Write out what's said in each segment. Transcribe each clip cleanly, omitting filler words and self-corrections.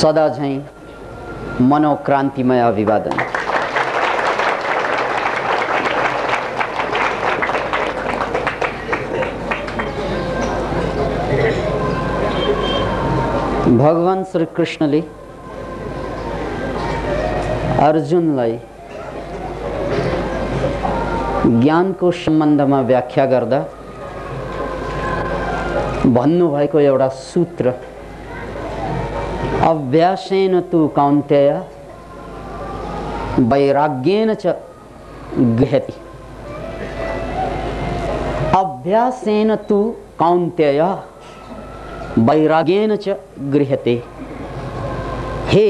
सदा झैं मनोक्रान्तिमय अभिवादन। भगवान श्री कृष्णले अर्जुनलाई ज्ञानको सम्बन्धमा व्याख्या गर्दा भन्नुभएको एउटा सूत्र अभ्यासेन तु कौन्तेय वैराग्येन च गृह्यति। अभ्यासेन तु कौन्तेय वैराग्येन च गृह्यते। हे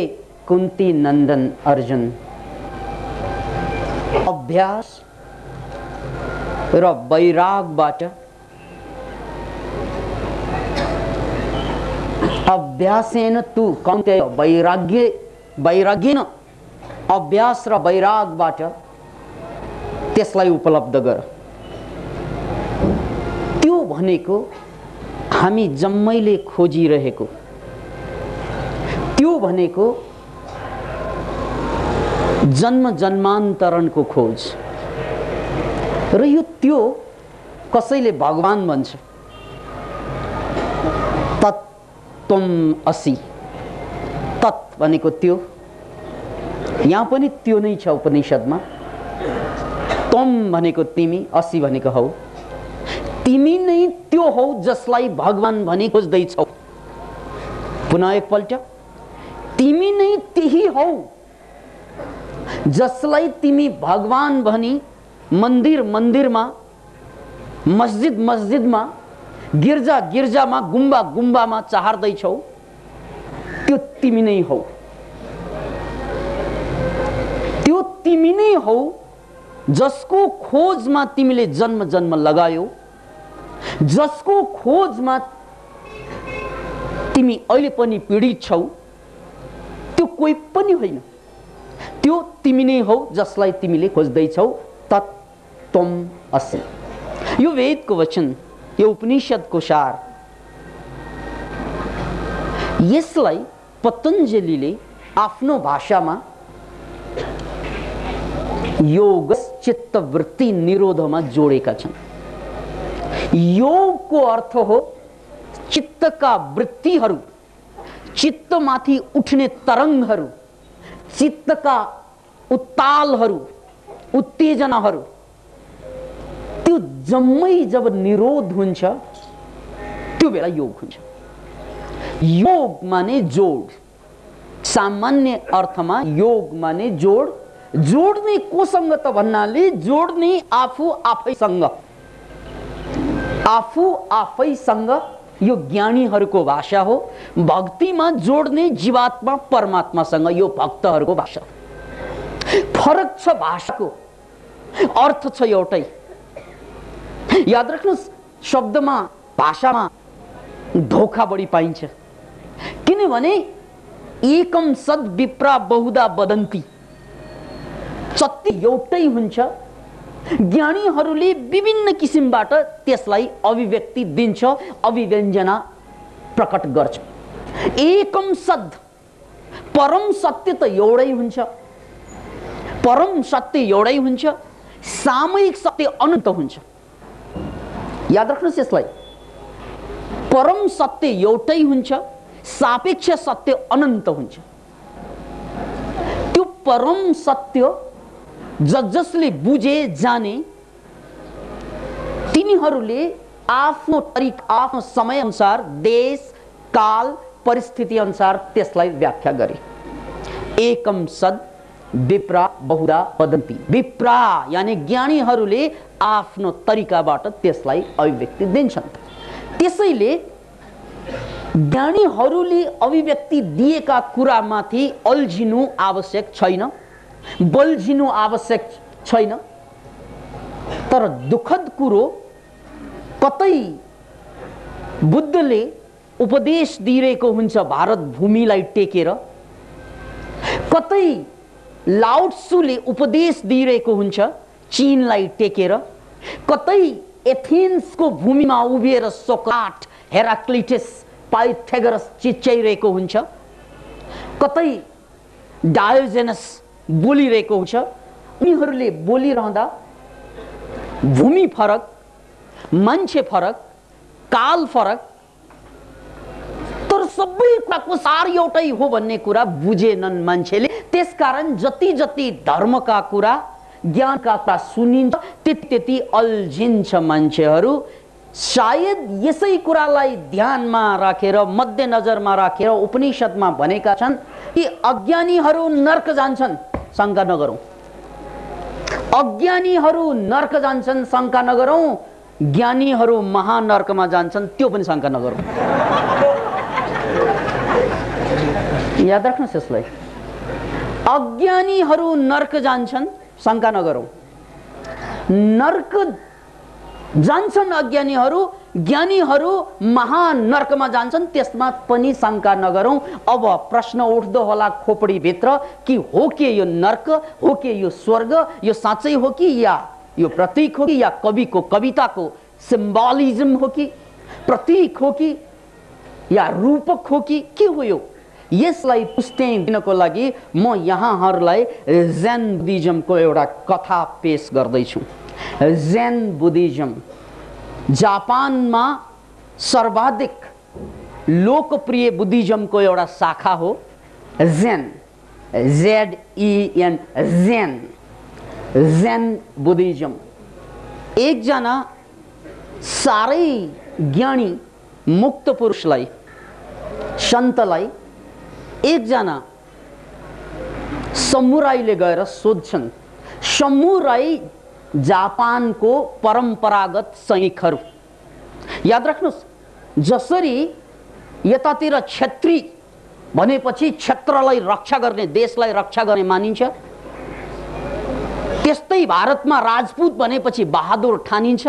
कुंती नंदन अर्जुन, अभ्यास र वैरागबाट अभ्यासेन तु कौन्तेय वैराग्येन अभ्यास र वैरागबाट त्यसलाई उपलब्ध गर। त्यो भनेको हामी जम्मैले खोजिरहेको, त्यो भनेको जन्म जन्मान्तरणको खोज। र यो त्यो कसैले भगवान भन्छ। तत् त्वम असि, तत् भनेको त्यो, यहाँ पनि त्यो नै छ उपनिषदमा। त्वम भनेको तिमी, असि भनेको हौ। तिमी नै त्यो हौ जसलाई भगवान भनी खोज्दैछौ। पुनः एकपल्ट, तिमी नै त्यही हौ जसलाई तिमी भगवान भनी मन्दिर मन्दिरमा, मस्जिद मस्जिदमा, गिर्जा गिर्जामा, गुम्बा गुम्बामा चाहर्दैछौ। त्यो तिमी नै हौ। त्यो तिमी नै हौ जसको खोजमा तिमीले जन्म जन्म लगायौ, जसको खोजमा तिमी अहिले पनि पीडित छौ। त्यो कोही पनि होइन, त्यो तिमी नै हौ जसलाई तिमीले खोज्दैछौ। तत् त्वम असि। यो वेदको वचन, यो उपनिषदको सार। यसलाई पतञ्जलिले आफ्नो भाषामा योग चित्तवृत्ति निरोधमा जोडेका छन्। योगको अर्थ हो चित्तका वृत्तिहरू, चित्तमाथि उठ्ने तरङ्गहरू, चित्तका उत्तालहरू, उत्तेजनाहरू, त्यो जम्मै जब निरोध हुन्छ त्यो बेला योग हुन्छ। योग माने जोड। सामान्य अर्थमा योग माने जोड। जोड्ने कोसँग त भन्नाले जोड्ने आफू आफैसँग। आफू आफैसँग यो ज्ञानीहरूको भाषा हो। भक्तिमा जोड्ने जीवात्मा परमात्मासँग, यो भक्तहरूको भाषा। फरक छ भाषाको, अर्थ छ एउटै। याद राख्नुहोस्, शब्दमा भाषामा धोखा बढी पाइन्छ। किनभने एकम सद विप्रा बहुधा वदन्ति, सत्य एउटै हुन्छ। ज्ञानीहरूले विभिन्न किसिमबाट त्यसलाई अभिव्यक्ति दिन्छ, अभिव्यञ्जना प्रकट गर्छ। एकम सद, परम सत्य त एउटै हुन्छ। परम सत्य एउटै हुन्छ, सामयिक सत्य अनन्त हुन्छ। याद राख्नुहोस् यसलाई। परम सत्य एउटै हुन्छ, सापेक्ष सत्य अनन्त हुन्छ। त्यो परम सत्य जसले बुझे जाने, तिनीहरूले आफ्नो तरिका, आफ्नो समय अनुसार, देश काल परिस्थिति अनुसार त्यसलाई व्याख्या गरे। एकम सद विप्रा बहुधा वदन्ति। विप्रा यानी ज्ञानीहरूले आफ्नो तरिकाबाट त्यसलाई अभिव्यक्ति दिन्छन्। त्यसैले ज्ञानीहरूले अभिव्यक्ति दिएका कुरामाथि अल्झिनु आवश्यक छैन, बल्झिनु आवश्यक छैन। तर दुःखद कुरो, कतै बुद्धले उपदेश दिइरहेको हुन्छ भारत भूमिलाई टेकेर, कतै लाओ त्सुले उपदेश दिइरहेको हुन्छ चीनलाई टेकेर, कतै एथेन्सको भूमिमा उभिएर सोक्राट, हेराक्लिटस, पाइथागोरस चिच्याइरहेको हुन्छ। कतै डायोजेनस बोलिरहेको हुन्छ। उनीहरूले बोलिरहँदा भूमि फरक, मान्छे फरक, काल फरक, तर सबै कुराको सार एउटै हो भन्ने कुरा बुझेनन् मान्छेले। त्यसकारण जति जति धर्मका कुरा, ज्ञानका कुरा सुनिन्छ त्यति त्यति अल्झिन्छ मान्छेहरू। सायद यसै कुरालाई ध्यानमा राखेर, मध्यनजरमा राखेर उपनिषदमा भनेका छन् कि अज्ञानीहरू नर्क जान्छन्, शङ्का नगरौँ। अज्ञानीहरू नर्क जान्छन्, शङ्का नगरौँ। ज्ञानीहरू महानर्कमा जान्छन्, त्यो पनि शङ्का नगरौँ। याद राख्नुहोस् यसलाई। अज्ञानीहरू नर्क जान्छन्, शङ्का नगरौँ। नर्क जान्छन् अज्ञानीहरू, ज्ञानीहरू महानर्कमा जान्छन्, त्यसमा पनि शङ्का नगरौँ। अब प्रश्न उठ्दो होला खोपडीभित्र कि हो के यो नर्क, हो के यो स्वर्ग, यो साँच्चै हो कि या यो प्रतीक हो कि या कविको कविताको सिम्बोलिज्म हो कि प्रतीक हो कि या रूपक हो कि के हो यो? यसलाई पुष्टि दिनको लागि म यहाँहरूलाई जेन बुद्धिज्मको एउटा कथा पेश गर्दैछु। जेन बुद्धिज्म जापानमा सर्वाधिक लोकप्रिय बुद्धिज्मको एउटा शाखा हो। जेन, ZEN, जेन, जेन बुद्धिज्म। एकजना साह्रै ज्ञानी मुक्त पुरुषलाई, सन्तलाई एकजना समुराईले गएर सोध्छन्। समुराई जापानको परम्परागत सैनिकहरू। याद राख्नुहोस्, जसरी यतातिर क्षेत्री भनेपछि क्षेत्रलाई रक्षा गर्ने, देशलाई रक्षा गर्ने मानिन्छ, त्यस्तै भारतमा राजपूत भनेपछि बहादुर ठानिन्छ।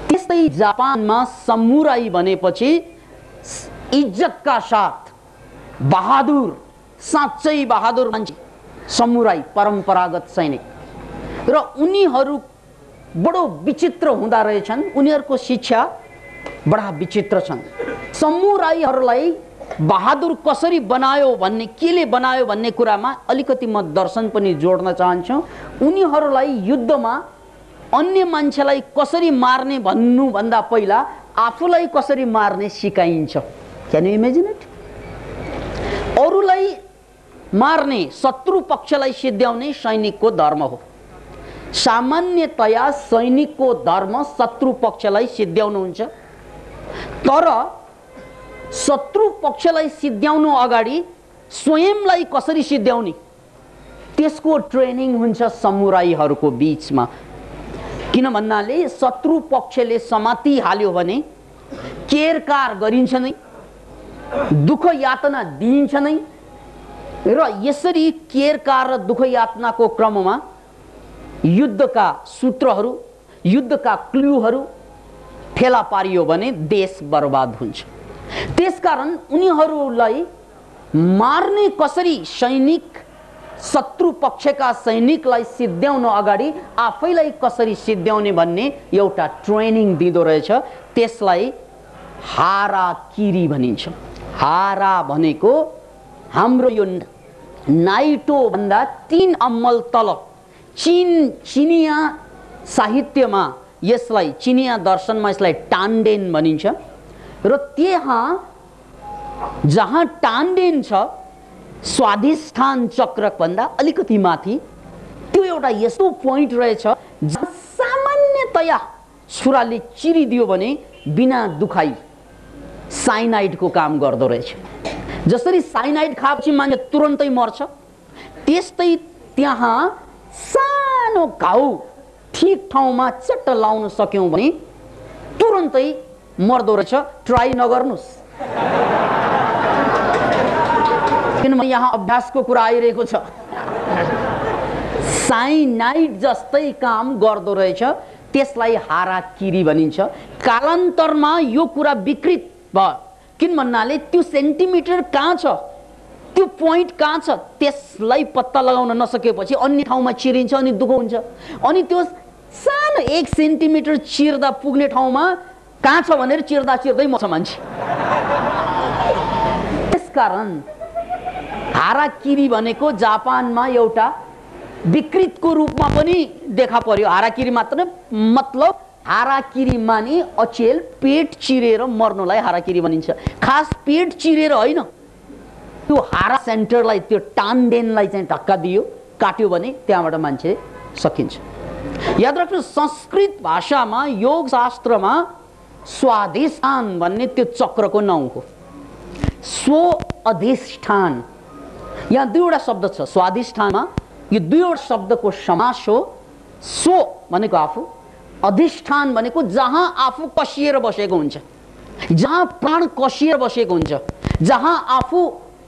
त्यस्तै जापानमा समुराई भनेपछि इज्जतका साथ बहादुर, साँच्चै बहादुर मान्छे, समुराई परम्परागत सैनिक। र उनीहरू बडो विचित्र हुँदा रहेछन्, उनीहरूको शिक्षा बडा विचित्र छन्। समुराईहरूलाई बहादुर कसरी बनायो भन्ने, केले बनायो भन्ने कुरामा अलिकति म दर्शन पनि जोड्न चाहन्छु। उनीहरूलाई युद्धमा अन्य मान्छेलाई कसरी मार्ने भन्नुभन्दा पहिला आफूलाई कसरी मार्ने सिकाइन्छ। Can you imagine it? अरूलाई मार्ने, शत्रु पक्षलाई सिद्ध्याउने सैनिकको धर्म हो। सामान्यतया सैनिकको धर्म शत्रु पक्षलाई सिद्ध्याउनु हुन्छ, तर शत्रु पक्षलाई सिद्ध्याउनु अगाडि स्वयंलाई कसरी सिद्ध्याउने त्यसको ट्रेनिङ हुन्छ समुराईहरूको बीचमा। किन भन्नाले शत्रु पक्षले समाति हाल्यो भने केरकार गरिन्छ नै, दुःख यातना दिइन्छ नै, र यसरी केरकार र दुःख यातनाको क्रममा युद्धका सूत्रहरू, युद्धका क्लुहरू फेला पारियो भने देश बर्बाद हुन्छ। त्यसकारण उनीहरूलाई मार्ने कसरी सैनिक, शत्रु पक्षका सैनिकलाई सिद्ध्याउन अगाडि आफैलाई कसरी सिद्ध्याउने भन्ने एउटा ट्रेनिङ दिँदो रहेछ। त्यसलाई हाराकिरी भनिन्छ। हारा भनेको हाम्रो यो नाइटो भन्दा 3 अम्मल तल चिनिया साहित्यमा यसलाई, चिनिया दर्शनमा यसलाई टान्डेन भनिन्छ। र त्यहाँ जहाँ टान्डेन छ, स्वाधिष्ठान चक्र भन्दा अलिकति माथि, त्यो एउटा यस्तो पोइन्ट रहेछ जहाँ सामान्यतया छुराले चिरिदियो भने बिना दुखाइ साइनाइडको काम गर्दो रहेछ। जसरी साइनाइड खाएपछि मान्छे तुरन्तै मर्छ, त्यस्तै त्यहाँ सानो घाउ ठिक ठाउँमा चट्ट लाउन सक्यौं भने तुरन्तै मर्दो रहेछ। ट्राई नगर्नुस्, किनभने यहाँ अभ्यासको कुरा आइरहेको छ। साइनाइड जस्तै काम गर्दो रहेछ, त्यसलाई हाराकिरी भनिन्छ। कालान्तरमा यो कुरा विकृत भयो। किन भन्नाले त्यो सेन्टिमिटर कहाँ छ, त्यो पोइन्ट कहाँ छ, त्यसलाई पत्ता लगाउन नसकेपछि अन्य ठाउँमा चिरिन्छ अनि दुःख हुन्छ। अनि त्यो सानो 1 सेन्टिमिटर चिर्दा पुग्ने ठाउँमा कहाँ छ भनेर चिर्दा चिर्दै मर्छ मान्छे। त्यसकारण हाराकिरी भनेको जापानमा एउटा विकृतको रूपमा पनि देखा पर्यो। हाराकिरी मात्र मतलब हाराकिरी माने अचेल पेट चिरेर मर्नुलाई हाराकिरी भनिन्छ। खास पेट चिरेर होइन, त्यो हारा सेन्टरलाई, त्यो टान्डेनलाई चाहिँ धक्का दियो, काट्यो भने त्यहाँबाट मान्छे सकिन्छ। याद राख्नु, संस्कृत भाषामा योग शास्त्रमा स्वाधिष्ठान भन्ने त्यो चक्रको नाउँ हो। स्व अधिष्ठान, यहाँ दुईवटा शब्द छ स्वाधिष्ठानमा, यो दुईवटा शब्दको समास हो। स्व भनेको आफू, अधिष्ठान भनेको जहाँ आफू कसिएर बसेको हुन्छ, जहाँ प्राण कसिएर बसेको हुन्छ, जहाँ आफू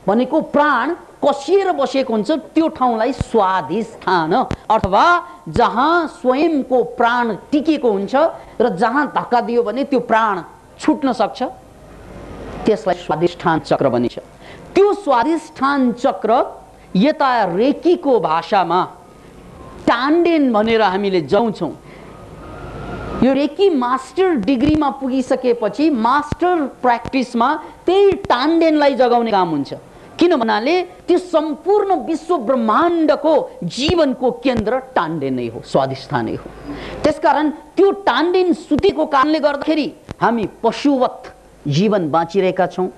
भनेको प्राण कसिएर बसेको हुन्छ त्यो ठाउँलाई स्वाधिष्ठान, अथवा जहाँ स्वयंको प्राण टिकेको हुन्छ र जहाँ धक्का दियो भने त्यो प्राण छुट्न सक्छ, त्यसलाई स्वाधिष्ठान चक्र भनिन्छ। त्यो स्वाधिष्ठान चक्र यता रेकीको भाषामा टान्डेन भनेर हामीले जाउँछौँ। यो रेकी मास्टर डिग्रीमा पुगिसकेपछि मास्टर प्र्याक्टिसमा त्यही टान्डेनलाई जगाउने काम हुन्छ। किन भन्नाले त्यो सम्पूर्ण विश्व ब्रह्माण्डको जीवनको केन्द्र टान्डेन नै हो, स्वाधिष्ठानै हो। त्यसकारण त्यो टान्डेन सुतेको कारणले गर्दाखेरि हामी पशुवत जीवन बाँचिरहेका छौँ।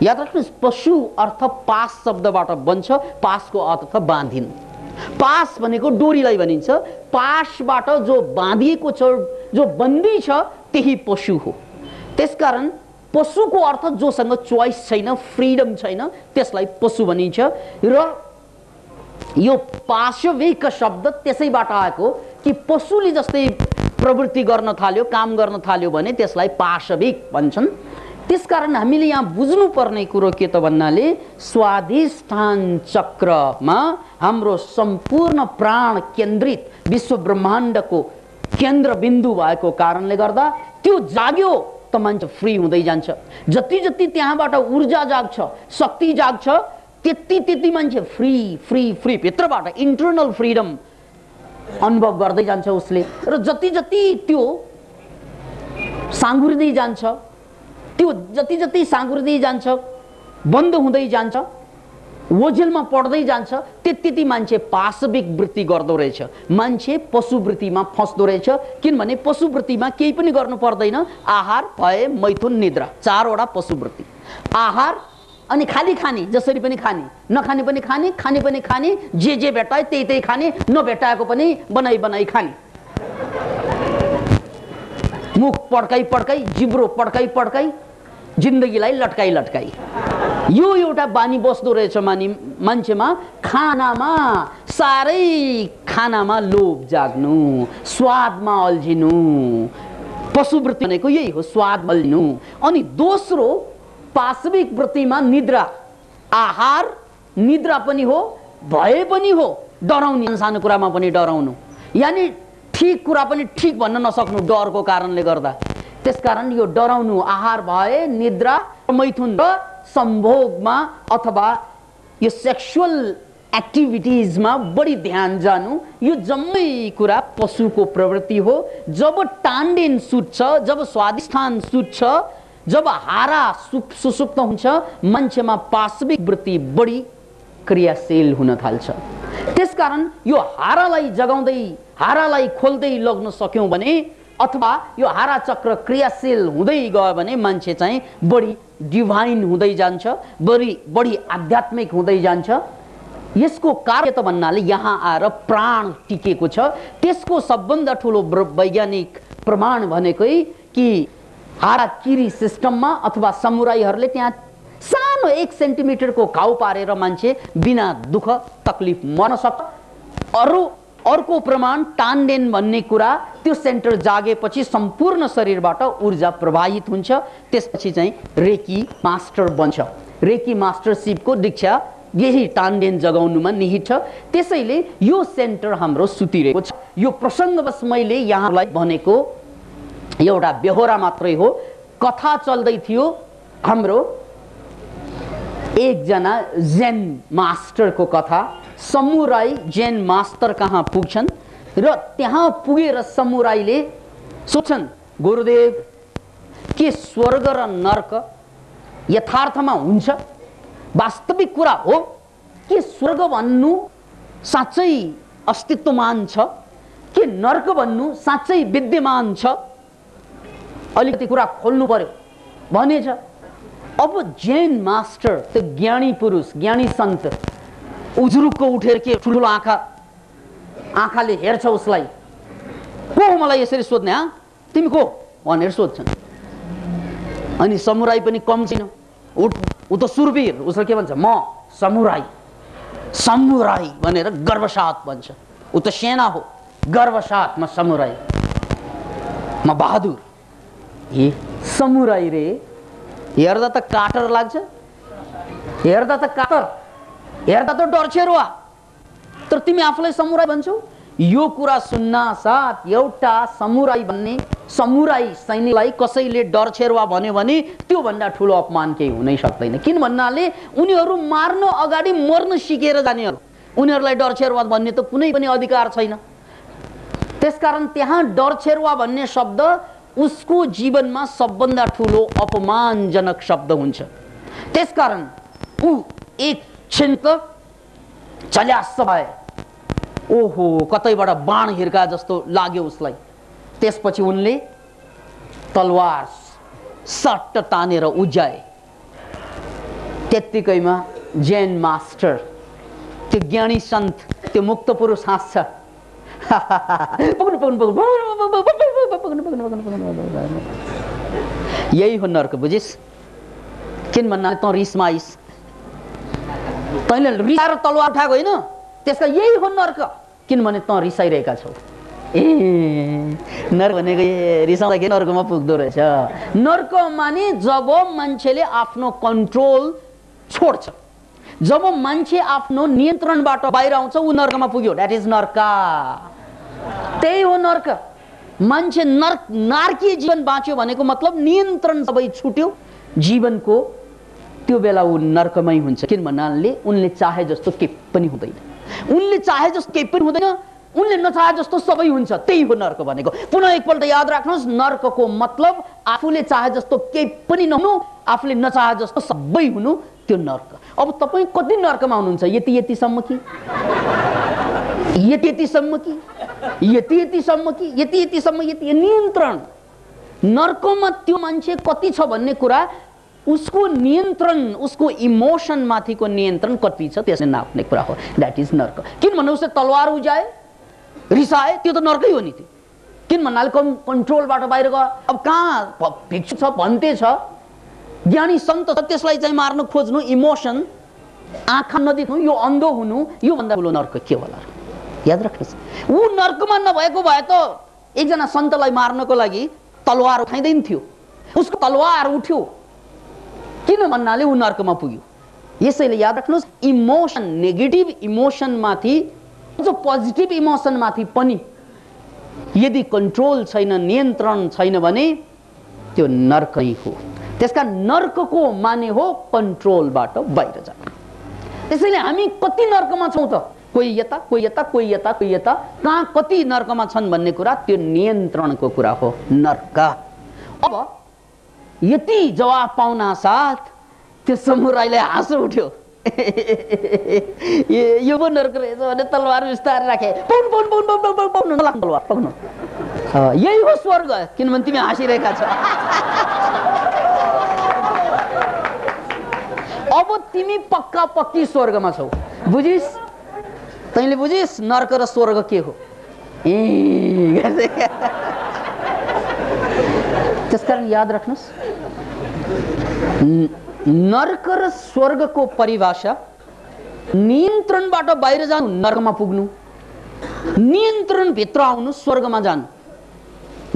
याद राख्नुहोस्, पशु अर्थ पास शब्दबाट बन्छ, पासको अर्थ बाँधिनु। पास भनेको डोरीलाई भनिन्छ, पासबाट जो बाँधिएको छ, जो बन्दी छ, त्यही पशु हो। त्यसकारण पशुको अर्थ जोसँग चोइस छैन, फ्रिडम छैन, त्यसलाई पशु भनिन्छ। र यो पाशविक शब्द त्यसैबाट आएको कि पशुले जस्तै प्रवृत्ति गर्न थाल्यो, काम गर्न थाल्यो भने त्यसलाई पाशविक भन्छन्। त्यसकारण हामीले यहाँ बुझ्नुपर्ने कुरो के त भन्नाले स्वाधिष्ठान चक्रमा हाम्रो सम्पूर्ण प्राण केन्द्रित विश्व ब्रह्माण्डको केन्द्र बिन्दु भएको कारणले गर्दा त्यो जाग्यो त मान्छे फ्री हुँदै जान्छ। जति जति त्यहाँबाट ऊर्जा जाग्छ, शक्ति जाग्छ, त्यति त्यति मान्छे फ्री फ्री फ्री भित्रबाट इन्टरनल फ्रिडम अनुभव गर्दै जान्छ उसले। र जति जति त्यो साँघुर्दै जान्छ, त्यो जति जति साँघुर्दै जान्छ, बन्द हुँदै जान्छ, ओझेलमा पढ्दै जान्छ, त्यति मान्छे पाशविक वृत्ति गर्दो रहेछ, मान्छे पशुवृत्तिमा फस्दो रहेछ। किनभने पशुवृत्तिमा केही पनि गर्नु पर्दैन, आहार, भय, मैथुन, निद्रा, चारवटा पशुवृत्ति। आहार अनि खाली खाने, जसरी पनि खाने, नखाने पनि खाने, खाने पनि खाने, जे भेटाए त्यही त्यही खाने, नभेटाएको पनि बनाई बनाई खाने, मुख पड्काई पड्काई, जिब्रो पड्काई पड्काई, जिन्दगीलाई लट्काई लट्काई, यो एउटा बानी बस्दो रहेछ मान्छेमा। खानामा साह्रै खानामा लोभ जाग्नु, स्वादमा अल्झिनु, पशुवृत्ति भनेको यही हो, स्वाद अल्झिनु। अनि दोस्रो पाशविक वृत्तिमा निद्रा, आहार निद्रा पनि हो, भय पनि हो, डराउने, सानो कुरामा पनि डराउनु, यानी ठीक कुरा पनि ठीक भन्न नसक्नु डरको कारणले गर्दा। त्यसकारण यो डराउनु, आहार, भय, निद्रा, मैथुन र सम्भोगमा अथवा यो सेक्सुअल एक्टिभिटिजमा बढी ध्यान जानु, यो जम्मै कुरा पशुको प्रवृत्ति हो। जब टान्डेन सुत्छ, जब स्वाधिष्ठान सुत्छ, जब हारा सुसुप्त हुन्छ, मान्छेमा पाशविक वृत्ति बढी क्रियाशील हुन थाल्छ। त्यसकारण यो हारालाई जगाउँदै, हारालाई खोल्दै लग्न सक्यौं भने, अथवा यो हारा चक्र क्रियाशील हुँदै गयो भने मान्छे चाहिँ बढी डिभाइन हुँदै जान्छ, बढी आध्यात्मिक हुँदै जान्छ। यसको कारण त भन्नाले यहाँ आएर प्राण टिकेको छ। त्यसको सबभन्दा ठुलो वैज्ञानिक प्रमाण भनेकै कि हाराकिरी सिस्टममा अथवा समुराईहरूले त्यहाँ सानो 1 सेन्टिमिटरको घाउ पारेर मान्छे बिना दुःख तकलिफ मर्न सक्छ। अर्को प्रमाण टान्डेन भन्ने कुरा, त्यो सेन्टर जागेपछि सम्पूर्ण शरीरबाट ऊर्जा प्रवाहित हुन्छ। त्यसपछि चाहिँ रेकी मास्टर बन्छ। रेकी मास्टरशिपको दीक्षा यही टान्डेन जगाउनुमा निहित छ। त्यसैले यो सेन्टर हाम्रो सुतिरहेको छ। यो प्रसङ्गवश मैले यहाँलाई भनेको एउटा बेहोरा मात्रै हो। कथा चल्दै थियो, हाम्रो एकजना जेन मास्टरको कथा। समुराई जेन मास्टर कहाँ पुग्छन् र त्यहाँ पुगेर समुराईले सोध्छन्, गुरुदेव के स्वर्ग र नर्क यथार्थमा हुन्छ, वास्तविक कुरा हो के स्वर्ग भन्नु साँच्चै अस्तित्वमान छ के नर्क भन्नु साँच्चै विद्यमान छ? अलिकति कुरा खोल्नु पर्यो भनेछ। अब जैन मास्टर, त्यो ज्ञानी पुरुष, ज्ञानी सन्त उजुरुक्क उठेर के ठुल्ठुलो आँखाले हेर्छ उसलाई, को हो मलाई यसरी सोध्ने? तिमी को भनेर सोध्छन्। अनि समुराई पनि कम छैन, ऊ त सुरवीर, उसले के भन्छ? म समुराई, समुराई भनेर गर्वसाथ भन्छ। ऊ त सेना हो, गर्वसाथ म समुराई, म बहादुर। ए समुराई रे, हेर्दा त काटर लाग्छ, हेर्दा त काटर, हेर्दा त डरछेरुवा, तर तिमी आफूलाई समुराई भन्छौ? यो कुरा सुन्न साथ एउटा समुराई भन्ने, समुराई सैनिकलाई कसैले डरछेरुवा भन्यो भने त्यो भन्दा ठुलो अपमान केही हुनै सक्दैन। किन भन्नाले उनीहरू मार्न अगाडि मर्न सिकेर जानेहरू, उनीहरूलाई डरछेरुवा भन्ने त कुनै पनि अधिकार छैन। त्यसकारण त्यहाँ डरछेरुवा भन्ने शब्द उसको जीवनमा सबभन्दा ठुलो अपमानजनक शब्द हुन्छ। त्यसकारण ऊ एक क्षण त चल्यास भए, ओहो कतैबाट बाण हिर्का जस्तो लाग्यो उसलाई। त्यसपछि उनले तलवार सट्ट तानेर उज्याए। त्यत्तिकैमा जैन मास्टर, त्यो ज्ञानी सन्त, त्यो मुक्त पुरुष हाँस्छ। यही हो नर्क, बुझिस्? किन भन्नाले त रिसमा आइस, तैँले रिसाएर तलवार उठाएको होइन, त्यसका यही हो नर्क। किनभने त रिसाइरहेका छौ। ए नर्क भनेको रिसाउँदाखेरि नर्कमा पुग्दो रहेछ। नर्क माने जब मान्छेले आफ्नो कन्ट्रोल छोड्छ, जब मान्छे आफ्नो नियन्त्रणबाट बाहिर आउँछ, ऊ नर्कमा पुग्यो। द्याट इज नर्क। त्यही हो नर्क। मान्छे नारकीय जीवन बाँच्यो भनेको मतलब नियन्त्रण सबै छुट्यो जीवनको, त्यो बेला ऊ नर्कमै हुन्छ। किन भन्नाले उनले चाहे जस्तो केही पनि हुँदैन, उनले चाहे जस्तो केही पनि हुँदैन, उनले नचाहे जस्तो सबै हुन्छ। त्यही हो नर्क भनेको। पुनः एकपल्ट याद राख्नुहोस्, नर्कको मतलब आफूले चाहे जस्तो केही पनि नहुनु, आफूले नचाहे जस्तो सबै हुनु, त्यो नर्क। अब तपाईँ कति नर्कमा हुनुहुन्छ? यति यतिसम्म कि यति यतिसम्म कि यति यतिसम्म कि यति यतिसम्म, यति नियन्त्रण। नर्कमा त्यो मान्छे कति छ भन्ने कुरा उसको नियन्त्रण, उसको इमोसन माथिको नियन्त्रण कति छ त्यसले नाप्ने कुरा हो। द्याट इज नर्क। किन भन्नु उसले तलवार उजाए, रिसाए, त्यो त नर्कै हो नि। त्यो किन भन्नाले कन्ट्रोलबाट बाहिर गयो। अब कहाँ भिक्षु छ, भन्ते छ, ज्ञानी सन्त छ, त्यसलाई चाहिँ मार्न खोज्नु, इमोसन, आँखा नदेख्नु, यो अन्धो हुनु, यो भन्दा ठुलो नर्क के होला? याद राख्नुहोस्, ऊ नर्कमा नभएको भए त एकजना सन्तलाई मार्नको लागि तलवार उठाइँदैन थियो, उसको तलवार उठ्यो। किन भन्नाले ऊ नर्कमा पुग्यो। यसैले याद राख्नुहोस्, इमोसन, नेगेटिभ इमोसन माथि, जो पोजिटिभ इमोसन माथि पनि यदि कन्ट्रोल छैन, नियन्त्रण छैन भने त्यो नर्कै हो। त्यसका नर्कको माने हो कन्ट्रोलबाट बाहिर जानु। त्यसैले हामी कति नर्कमा छौँ त? कोही यता, कोही यता, कोही यता, कोही यता, कहाँ कति नर्कमा छन् भन्ने कुरा त्यो नियन्त्रणको कुरा हो नर्क। अब यति जवाफ पाउन साथ त्यो समुराईलाई हाँसो उठ्यो। यो पो नर्क रहेछ भने तलवार बिस्तारै राखे। यही हो स्वर्ग, किनभने तिमी हाँसिरहेका छौ। अब तिमी पक्का पक्की स्वर्गमा छौ, बुझिस्? तैँले बुझिस् नर्क र स्वर्ग के हो? त्यसकारण याद राख्नुहोस्, नर्क र स्वर्गको परिभाषा नियन्त्रणबाट बाहिर जानु नर्कमा पुग्नु, नियन्त्रणभित्र आउनु स्वर्गमा जानु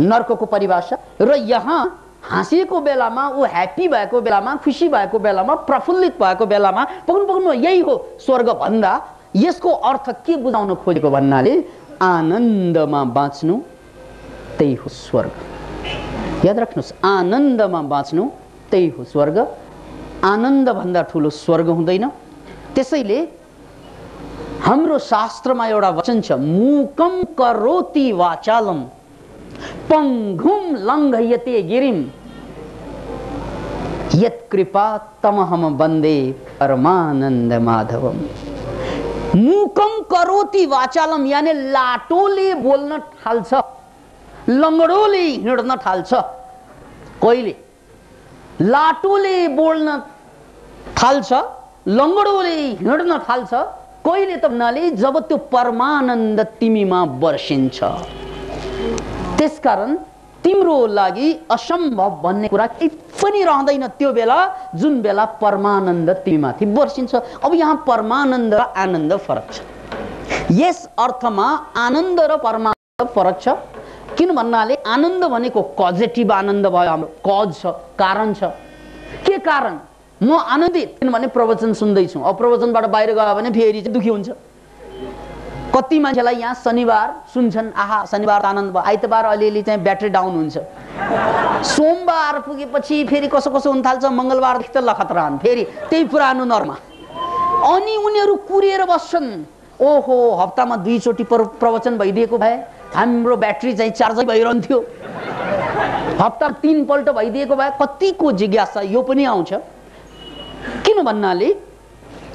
नर्कको परिभाषा। र यहाँ हाँसिएको बेलामा, ऊ ह्याप्पी भएको बेलामा, खुसी भएको बेलामा, प्रफुल्लित भएको बेलामा पुग्नु यही हो स्वर्ग भन्दा यसको अर्थ के बुझाउन खोजेको भन्नाले आनन्दमा बाँच्नु त्यही हो स्वर्ग। याद राख्नुहोस्, आनन्दमा बाँच्नु त्यही हो स्वर्ग। आनन्द भन्दा ठुलो स्वर्ग हुँदैन। त्यसैले हाम्रो शास्त्रमा एउटा वचन छ, मूकं करोति वाचालम पंगुम लङ्घयते गिरिम यत्कृपा तमहम वन्दे परमानन्द माधवम। मुकम करोति वाचालम, यानी लाटोले बोल्न थाल्छ, लङ्गडोले हिँड्न थाल्छ। कहिले लाटोले बोल्न थाल्छ, लङ्गडोले हिँड्न थाल्छ, कहिले त भन्नाले जब त्यो परमानन्द तिमीमा बर्सिन्छ। त्यसकारण तिम्रो लागि असम्भव भन्ने कुरा केही पनि रहँदैन त्यो बेला, जुन बेला परमानन्द तिमीमाथि बर्सिन्छ। अब यहाँ परमानन्द र आनन्द फरक छ। यस अर्थमा आनन्द र परमानन्द फरक छ। किन भन्नाले आनन्द भनेको कजेटिभ आनन्द भयो, हाम्रो कज छ, कारण छ। के कारण? म आनन्दित किनभने प्रवचन सुन्दैछु। अब प्रवचनबाट बाहिर गयो भने फेरि चाहिँ दुखी हुन्छ। कति मान्छेलाई यहाँ शनिबार सुन्छन्, आहा शनिबार आनन्द भयो, आइतबार अलिअलि चाहिँ ब्याट्री डाउन हुन्छ, सोमबार पुगेपछि फेरि कसो कसो हुन थाल्छ, मङ्गलबारदेखि त लखतरान, फेरि त्यही पुरानो नर्मा। अनि उनीहरू कुरेर बस्छन्। ओहो, हप्तामा 2 चोटि प्रवचन भइदिएको भए हाम्रो ब्याट्री चाहिँ चार्जै भइरहन्थ्यो। हप्ता 3 पल्ट भइदिएको भए कतिको जिज्ञासा यो पनि आउँछ। किन भन्नाले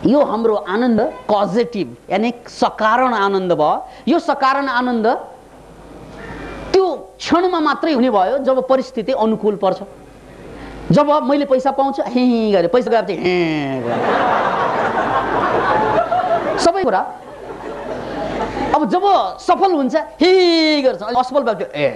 यो हाम्रो आनन्द कजेटिभ यानी सकारण आनन्द भयो। यो सकारण आनन्द त्यो क्षणमा मात्रै हुने भयो जब परिस्थिति अनुकूल पर्छ। जब मैले पैसा पाउँछु हे गरे, पैसा गएपछि हे गरे, सबै कुरा। अब जब सफल हुन्छ हे गर्छ, असफल भएपछि ए।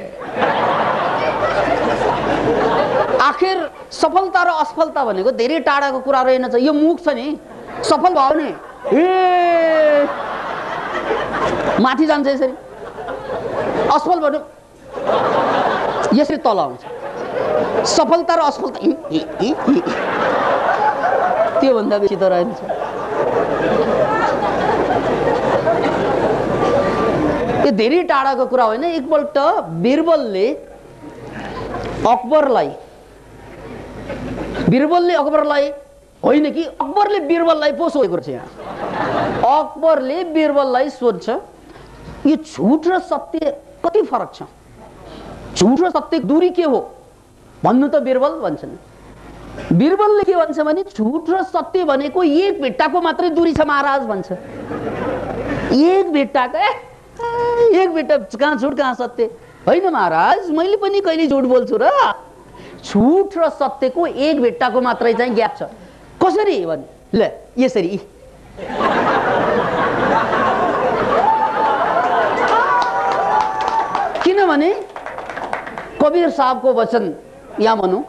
आखिर सफलता र असफलता भनेको धेरै टाढाको कुरा रहेनछ। यो मुख छ नि, सफल भयो भने ए माथि जान्छ यसरी, असफल भयो यसरी तल आउँछ। सफलता र असफलता त्योभन्दा बेसी त रहेनछ। यो धेरै टाढाको कुरा होइन। एकपल्ट बिरबलले अकबरलाई होइन कि अकबरले बिरबललाई पो सोधेको छ। यहाँ अकबरले बिरबललाई सोध्छ, यो झुट र सत्य कति फरक छ? झुट र सत्य दूरी के हो भन्नु त बिरबल भन्छन्। बिरबलले के भन्छ भने झुट र सत्य भनेको एक भिट्टाको मात्रै दूरी छ महाराज भन्छ। एक भिट्टाको, एक भिट्टा, कहाँ झुट कहाँ सत्य? होइन महाराज, मैले पनि कहिले झुट बोल्छु र। झुट र सत्यको एक भिट्टाको मात्रै चाहिँ ग्याप छ। कसरी भने ल यसरी, किनभने कबीर साहब को वचन यहाँ भनौं,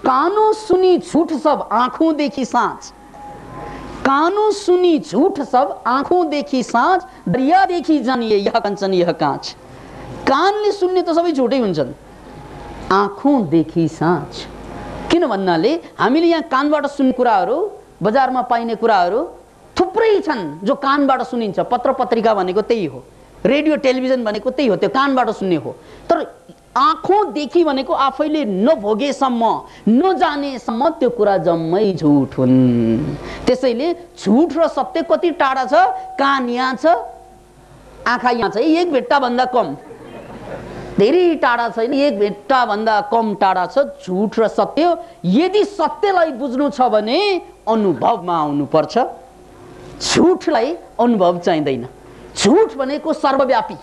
कानों सुनी झूठ सब आंखों देखी सांच, कानों सुनी झूठ सब आंखों देखी सांच, दरिया देखी जानिए यह कंचन यह कांच। कानले सुन्ने त सबै झुटै हुन्छन्, आंखों देखी सांच। किन भन्नाले हामीले यहाँ कानबाट सुन्ने कुराहरू, बजारमा पाइने कुराहरू थुप्रै छन् जो कानबाट सुनिन्छ। पत्र पत्रिका भनेको त्यही हो, रेडियो टेलिभिजन भनेको त्यही हो, त्यो कानबाट सुन्ने हो। तर आँखों देखी भनेको आफैले नभोगेसम्म, नजानेसम्म त्यो कुरा जम्मै झुट हुन्। त्यसैले झुट र सत्य कति टाढा छ? कान यहाँ छ, आँखा यहाँ छ, एक भेट्टा भन्दा कम, धेरै टाढा छैन, एक भेट्टा भन्दा कम टाढा छ झुट र सत्य। यदि सत्यलाई बुझ्नु छ भने अनुभवमा आउनु पर्छ, झुटलाई अनुभव चाहिँदैन। झुट भनेको सर्वव्यापी,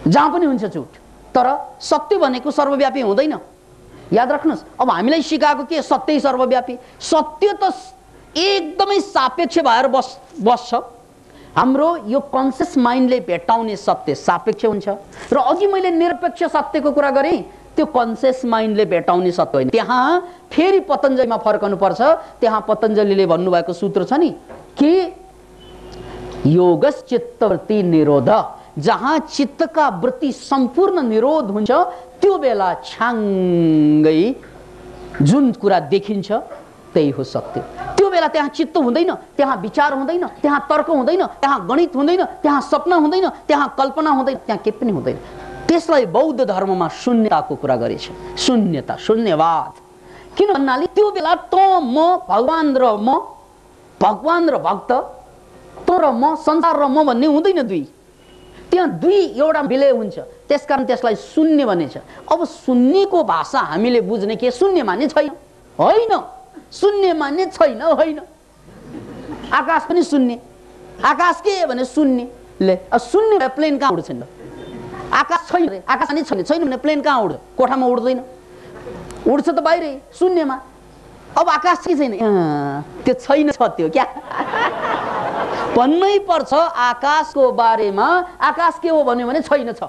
जहाँ पनि हुन्छ झुट, तर सत्य भनेको सर्वव्यापी हुँदैन। याद राख्नुहोस्, अब हामीलाई सिकाएको के? सत्य सर्वव्यापी। सत्य त एकदमै सापेक्ष भएर बस्छ। हाम्रो यो कन्सियस माइन्डले भेटाउने सत्य सापेक्ष हुन्छ, र अघि मैले निरपेक्ष सत्यको कुरा गरेँ, त्यो कन्सियस माइन्डले भेटाउने सत्य होइन। त्यहाँ फेरि पतञ्जलिमा फर्कनु पर्छ। त्यहाँ पतञ्जलिले भन्नुभएको सूत्र छ नि कि योगस चित्तवृत्ति निरोध, जहाँ चित्तका वृत्ति सम्पूर्ण निरोध हुन्छ त्यो बेला छाङ्गै जुन कुरा देखिन्छ त्यही हो सत्य। त्यो बेला त्यहाँ चित्त हुँदैन, त्यहाँ विचार हुँदैन, त्यहाँ तर्क हुँदैन, त्यहाँ गणित हुँदैन, त्यहाँ सपना हुँदैन, त्यहाँ कल्पना हुँदैन, त्यहाँ के पनि हुँदैन। त्यसलाई बौद्ध धर्ममा शून्यताको कुरा गरेछ। शून्यता, शून्यवाद। किन भन्नाले त्यो बेला त म भगवान र भक्त, त र म, संसार र म भन्ने हुँदैन दुई। त्यहाँ दुई एउटा विलय हुन्छ, त्यसकारण त्यसलाई शून्य भनिन्छ। अब शून्यको भाषा हामीले बुझ्ने के? शून्य माने छैन, होइन। शून्य माने छैन, होइन। आकाश पनि शून्य, आकाश के भने शून्य। ले शून्य प्लेन कहाँ उड्छ? आकाश छैन, आकाश नै छैन भने प्लेन कहाँ उड्छ? कोठामा उड्दैन, उड्छ त बाहिरै शून्यमा। अब आकाश के छैन, त्यो छैन छ त्यो क्या भन्नै पर्छ। आकाशको बारेमा आकाश के हो भन्यो भने छैन छ,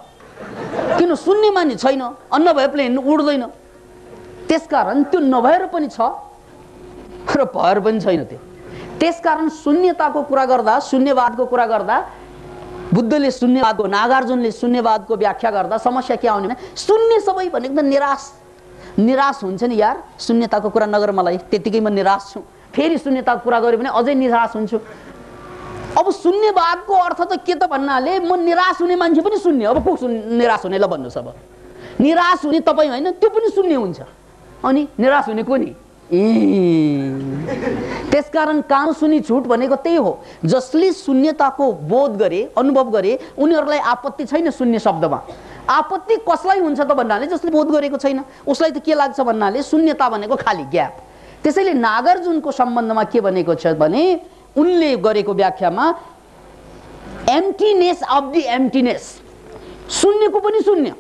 किन शून्यमा नि छैन, नभए प्लेन उड्दैन। त्यसकारण त्यो नभएर पनि छ र भएर पनि छैन त्यो। त्यसकारण शून्यताको कुरा गर्दा, शून्यवादको कुरा गर्दा, बुद्धले शून्यवादको, नागार्जुनले शून्यवादको व्याख्या गर्दा समस्या के आउने भने शून्य सबै भनेको त निराश हुन्छ नि यार। शून्यताको कुरा नगर, मलाई त्यतिकै म निराश छु। फेरि शून्यताको कुरा गऱ्यो भने अझै निराश हुन्छु। अब शून्यवादको अर्थ त के त भन्नाले म निराश हुने मान्छे पनि शून्य। अब को निराश हुने ल भन्नुहोस्? अब निराश हुने तपाईँ होइन, त्यो पनि शून्य हुन्छ। अनि निराश हुने को नि? त्यसकारण कान सुनी झुट भनेको त्यही हो। जसले शून्यताको बोध गरे, अनुभव गरे, उनीहरूलाई आपत्ति छैन शून्य शब्दमा। आपत्ति कसलाई हुन्छ त भन्नाले जसले बोध गरेको छैन उसलाई त के लाग्छ भन्नाले शून्यता भनेको खाली ग्याप। त्यसैले नागार्जुनको सम्बन्धमा के भनेको छ भने उनले गरेको व्याख्यामा एम्प्टीनेस अफ द एम्प्टीनेस, शून्यको पनि शून्य।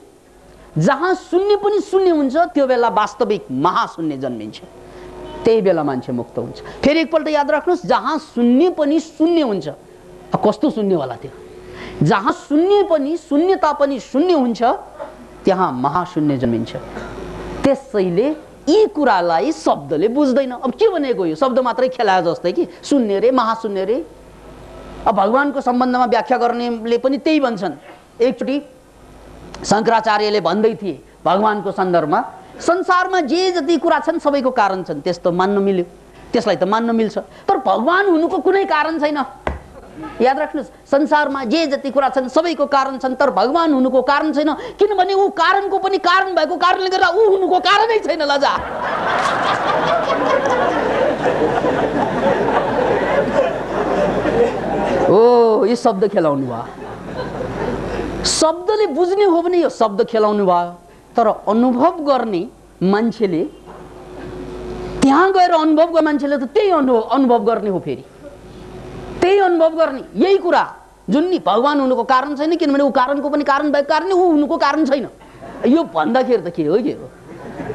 जहाँ शून्य पनि शून्य हुन्छ त्यो बेला वास्तविक महाशून्य जन्मिन्छ, त्यही बेला मान्छे मुक्त हुन्छ। फेरि एकपल्ट याद राख्नुहोस्, जहाँ शून्य पनि शून्य हुन्छ, कस्तो शून्यवाला त्यो? जहाँ शून्य पनि शून्यता पनि शून्य हुन्छ त्यहाँ महाशून्य जन्मिन्छ। त्यसैले यी कुरालाई शब्दले बुझ्दैन। अब के भनेको यो शब्द मात्रै खेलायो जस्तै कि शून्य रे महाशून्य रे। अब भगवानको सम्बन्धमा व्याख्या गर्नेले पनि त्यही भन्छन्। एकचोटि शङ्कराचार्यले भन्दै थिए भगवानको सन्दर्भमा, संसारमा जे जति कुरा छन् सबैको कारण छन्। त्यस्तो मान्न मिल्यो, त्यसलाई त मान्न मिल्छ, तर भगवान हुनुको कुनै कारण छैन। याद राख्नुहोस्, संसारमा जे जति कुरा छन् सबैको कारण छन्, तर भगवान हुनुको कारण छैन। किनभने ऊ कारणको पनि कारण भएको कारणले गर्दा ऊ हुनुको कारणै छैन। लजा ओ यो शब्द खेलाउनु भयो। शब्दले बुझ्ने हो भने यो शब्द खेलाउनु भयो, तर अनुभव गर्ने मान्छेले, त्यहाँ गएर अनुभव गर्ने मान्छेले त त्यही अनुभव गर्ने हो। फेरि त्यही अनुभव गर्ने यही कुरा जुन नि भगवान हुनुको कारण छैन, किनभने ऊ कारणको पनि कारण भएको कारणले ऊ हुनुको कारण छैन। यो भन्दाखेरि त के हो? के हो?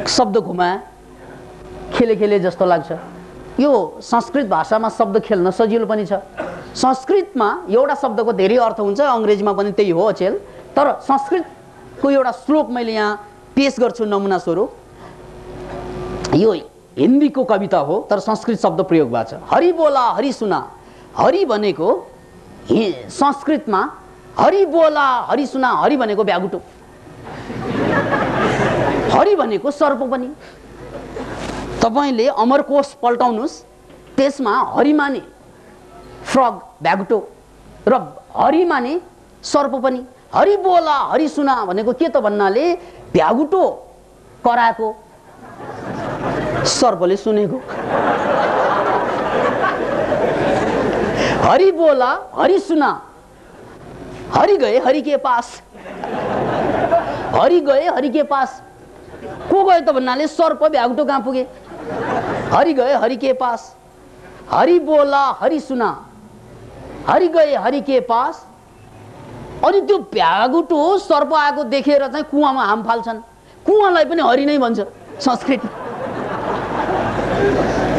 शब्द घुमाए खेले जस्तो लाग्छ। यो संस्कृत भाषामा शब्द खेल्न सजिलो पनि छ। संस्कृतमा एउटा शब्दको धेरै अर्थ हुन्छ, अङ्ग्रेजीमा पनि त्यही हो अचेल। तर संस्कृतको एउटा श्लोक मैले यहाँ पेश गर्छु नमुना स्वरूप। यो हिन्दीको कविता हो तर संस्कृत शब्द प्रयोग भएको छ। हरि बोला हरि सुना। हरि भनेको संस्कृतमा हरि बोला हरि सुना, हरि भनेको भ्यागुटो, हरि भनेको सर्प पनि। तपाईले अमरकोश पल्टाउनुस्, त्यसमा हरि माने फ्रग भ्यागुटो र हरि माने सर्प पनि। हरि बोला हरि सुना भनेको के त भन्नाले भ्यागुटो कराएको, सर्पले सुनेको। हरि बोला हरि सुना, हरि गए हरि के पास। हरि गए हरि के पास, को गए त भन्नाले सर्प भ्यागुटो कहाँ पुगे? हरि गए हरि के पास। हरि बोला हरि सुना, हरि गए हरि के पास। अनि त्यो भ्यागुटो सर्प आएको देखेर चाहिँ कुवामा हाम फाल्छन्। कुवालाई पनि हरि नै भन्छ संस्कृत।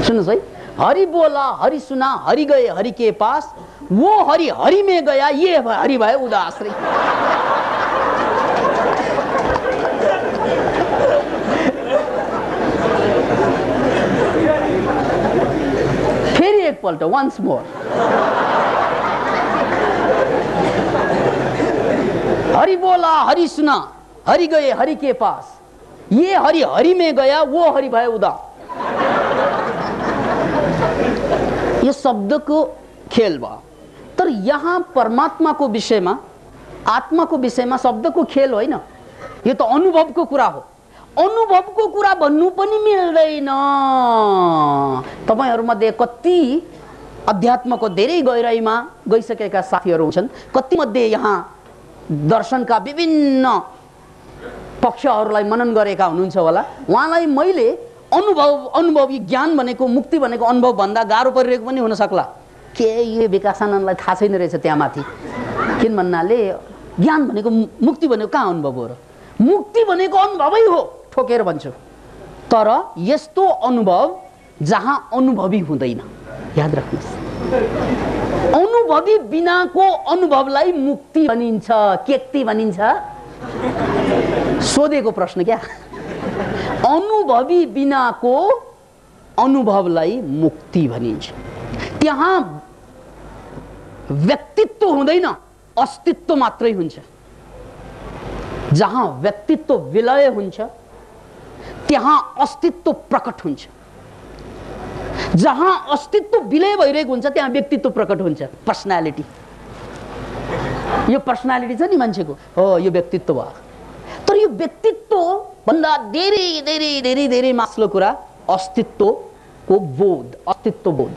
सुन्नुहोस् है, हरि बोला हरि सुना, हरि गए हरि के पास। वो हरि हरि में गया, ये हरि भए उदास रे। फेरि एकपल्ट, वन्स मोर। हरि बोला हरि सुना, हरि गए हरि के पास। ये हरि हरि में गया, वो हरि भए उदास। ये शब्दको खेल भयो। तर यहाँ परमात्माको विषयमा, आत्माको विषयमा शब्दको खेल होइन, यो त अनुभवको कुरा हो। अनुभवको कुरा भन्नु पनि मिल्दैन। तपाईहरुमध्ये कति अध्यात्मको धेरै गहिराईमा गइसकेका साथीहरु हुन्छन्, कति मध्ये यहाँ दर्शनका विभिन्न पक्षहरूलाई मनन गरेका हुनुहुन्छ होला। उहाँलाई मैले अनुभवी ज्ञान भनेको, मुक्ति भनेको अनुभव भन्दा गाह्रो परिरहेको पनि हुन सक्ला। के यो विकासानन्दलाई थाहा छैन रहेछ त्यहाँ माथि। किन भन्नाले ज्ञान भनेको मुक्ति भनेको कहाँ अनुभव हो र? मुक्ति भनेको अनुभवै हो, ठोकेर भन्छु। तर यस्तो अनुभव जहाँ अनुभवी हुँदैन, याद राख्नुहोस्। अनुभवी बिनाको अनुभवलाई मुक्ति भनिन्छ, केक्ति भनिन्छ? सोधेको प्रश्न क्या। अनुभवी बिनाको अनुभवलाई मुक्ति भनिन्छ। त्यहाँ व्यक्तित्व हुँदैन, अस्तित्व मात्रै हुन्छ। जहाँ व्यक्तित्व विलय हुन्छ त्यहाँ अस्तित्व प्रकट हुन्छ। जहाँ अस्तित्व विलय भइरहेको हुन्छ त्यहाँ व्यक्तित्व प्रकट हुन्छ। पर्सनालिटी, यो पर्सनालिटी छ नि मान्छेको, हो यो व्यक्तित्व भयो। तर यो व्यक्तित्व भन्दा धेरै धेरै धेरै धेरै माथिल्लो कुरा अस्तित्वको बोध, अस्तित्व बोध।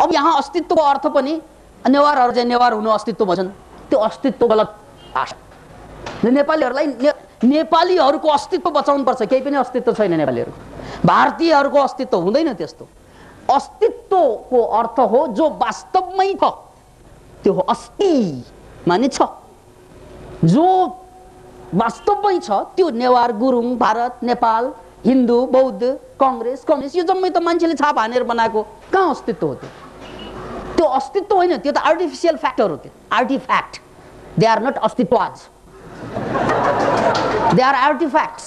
अब यहाँ अस्तित्वको अर्थ पनि नेवारहरू चाहिँ नेवार हुनु अस्तित्व भन्छन्, त्यो अस्तित्व गलत भाषा। नेपालीहरूलाई नेपालीहरूको अस्तित्व बचाउनु पर्छ, केही पनि अस्तित्व छैन नेपालीहरूको। भारतीयहरूको अस्तित्व हुँदैन त्यस्तो। अस्तित्वको अर्थ हो जो वास्तवमै छ, त्यो हो अस्ति माने छ। जो वास्तवमै छ त्यो नेवार, गुरुङ, भारत, नेपाल, हिन्दू, बौद्ध, कांग्रेस, कम्युनिस्ट यो जम्मै त मान्छेले छाप हानेर बनाएको कहाँ अस्तित्व हो? त्यो अस्तित्व होइन, त्यो त आर्टिफिसियल फ्याक्टर हो। त्यो आर्टिफ्याक्ट, दे आर नट अस्तित्वज, दे आर आर्टिफ्याक्ट्स।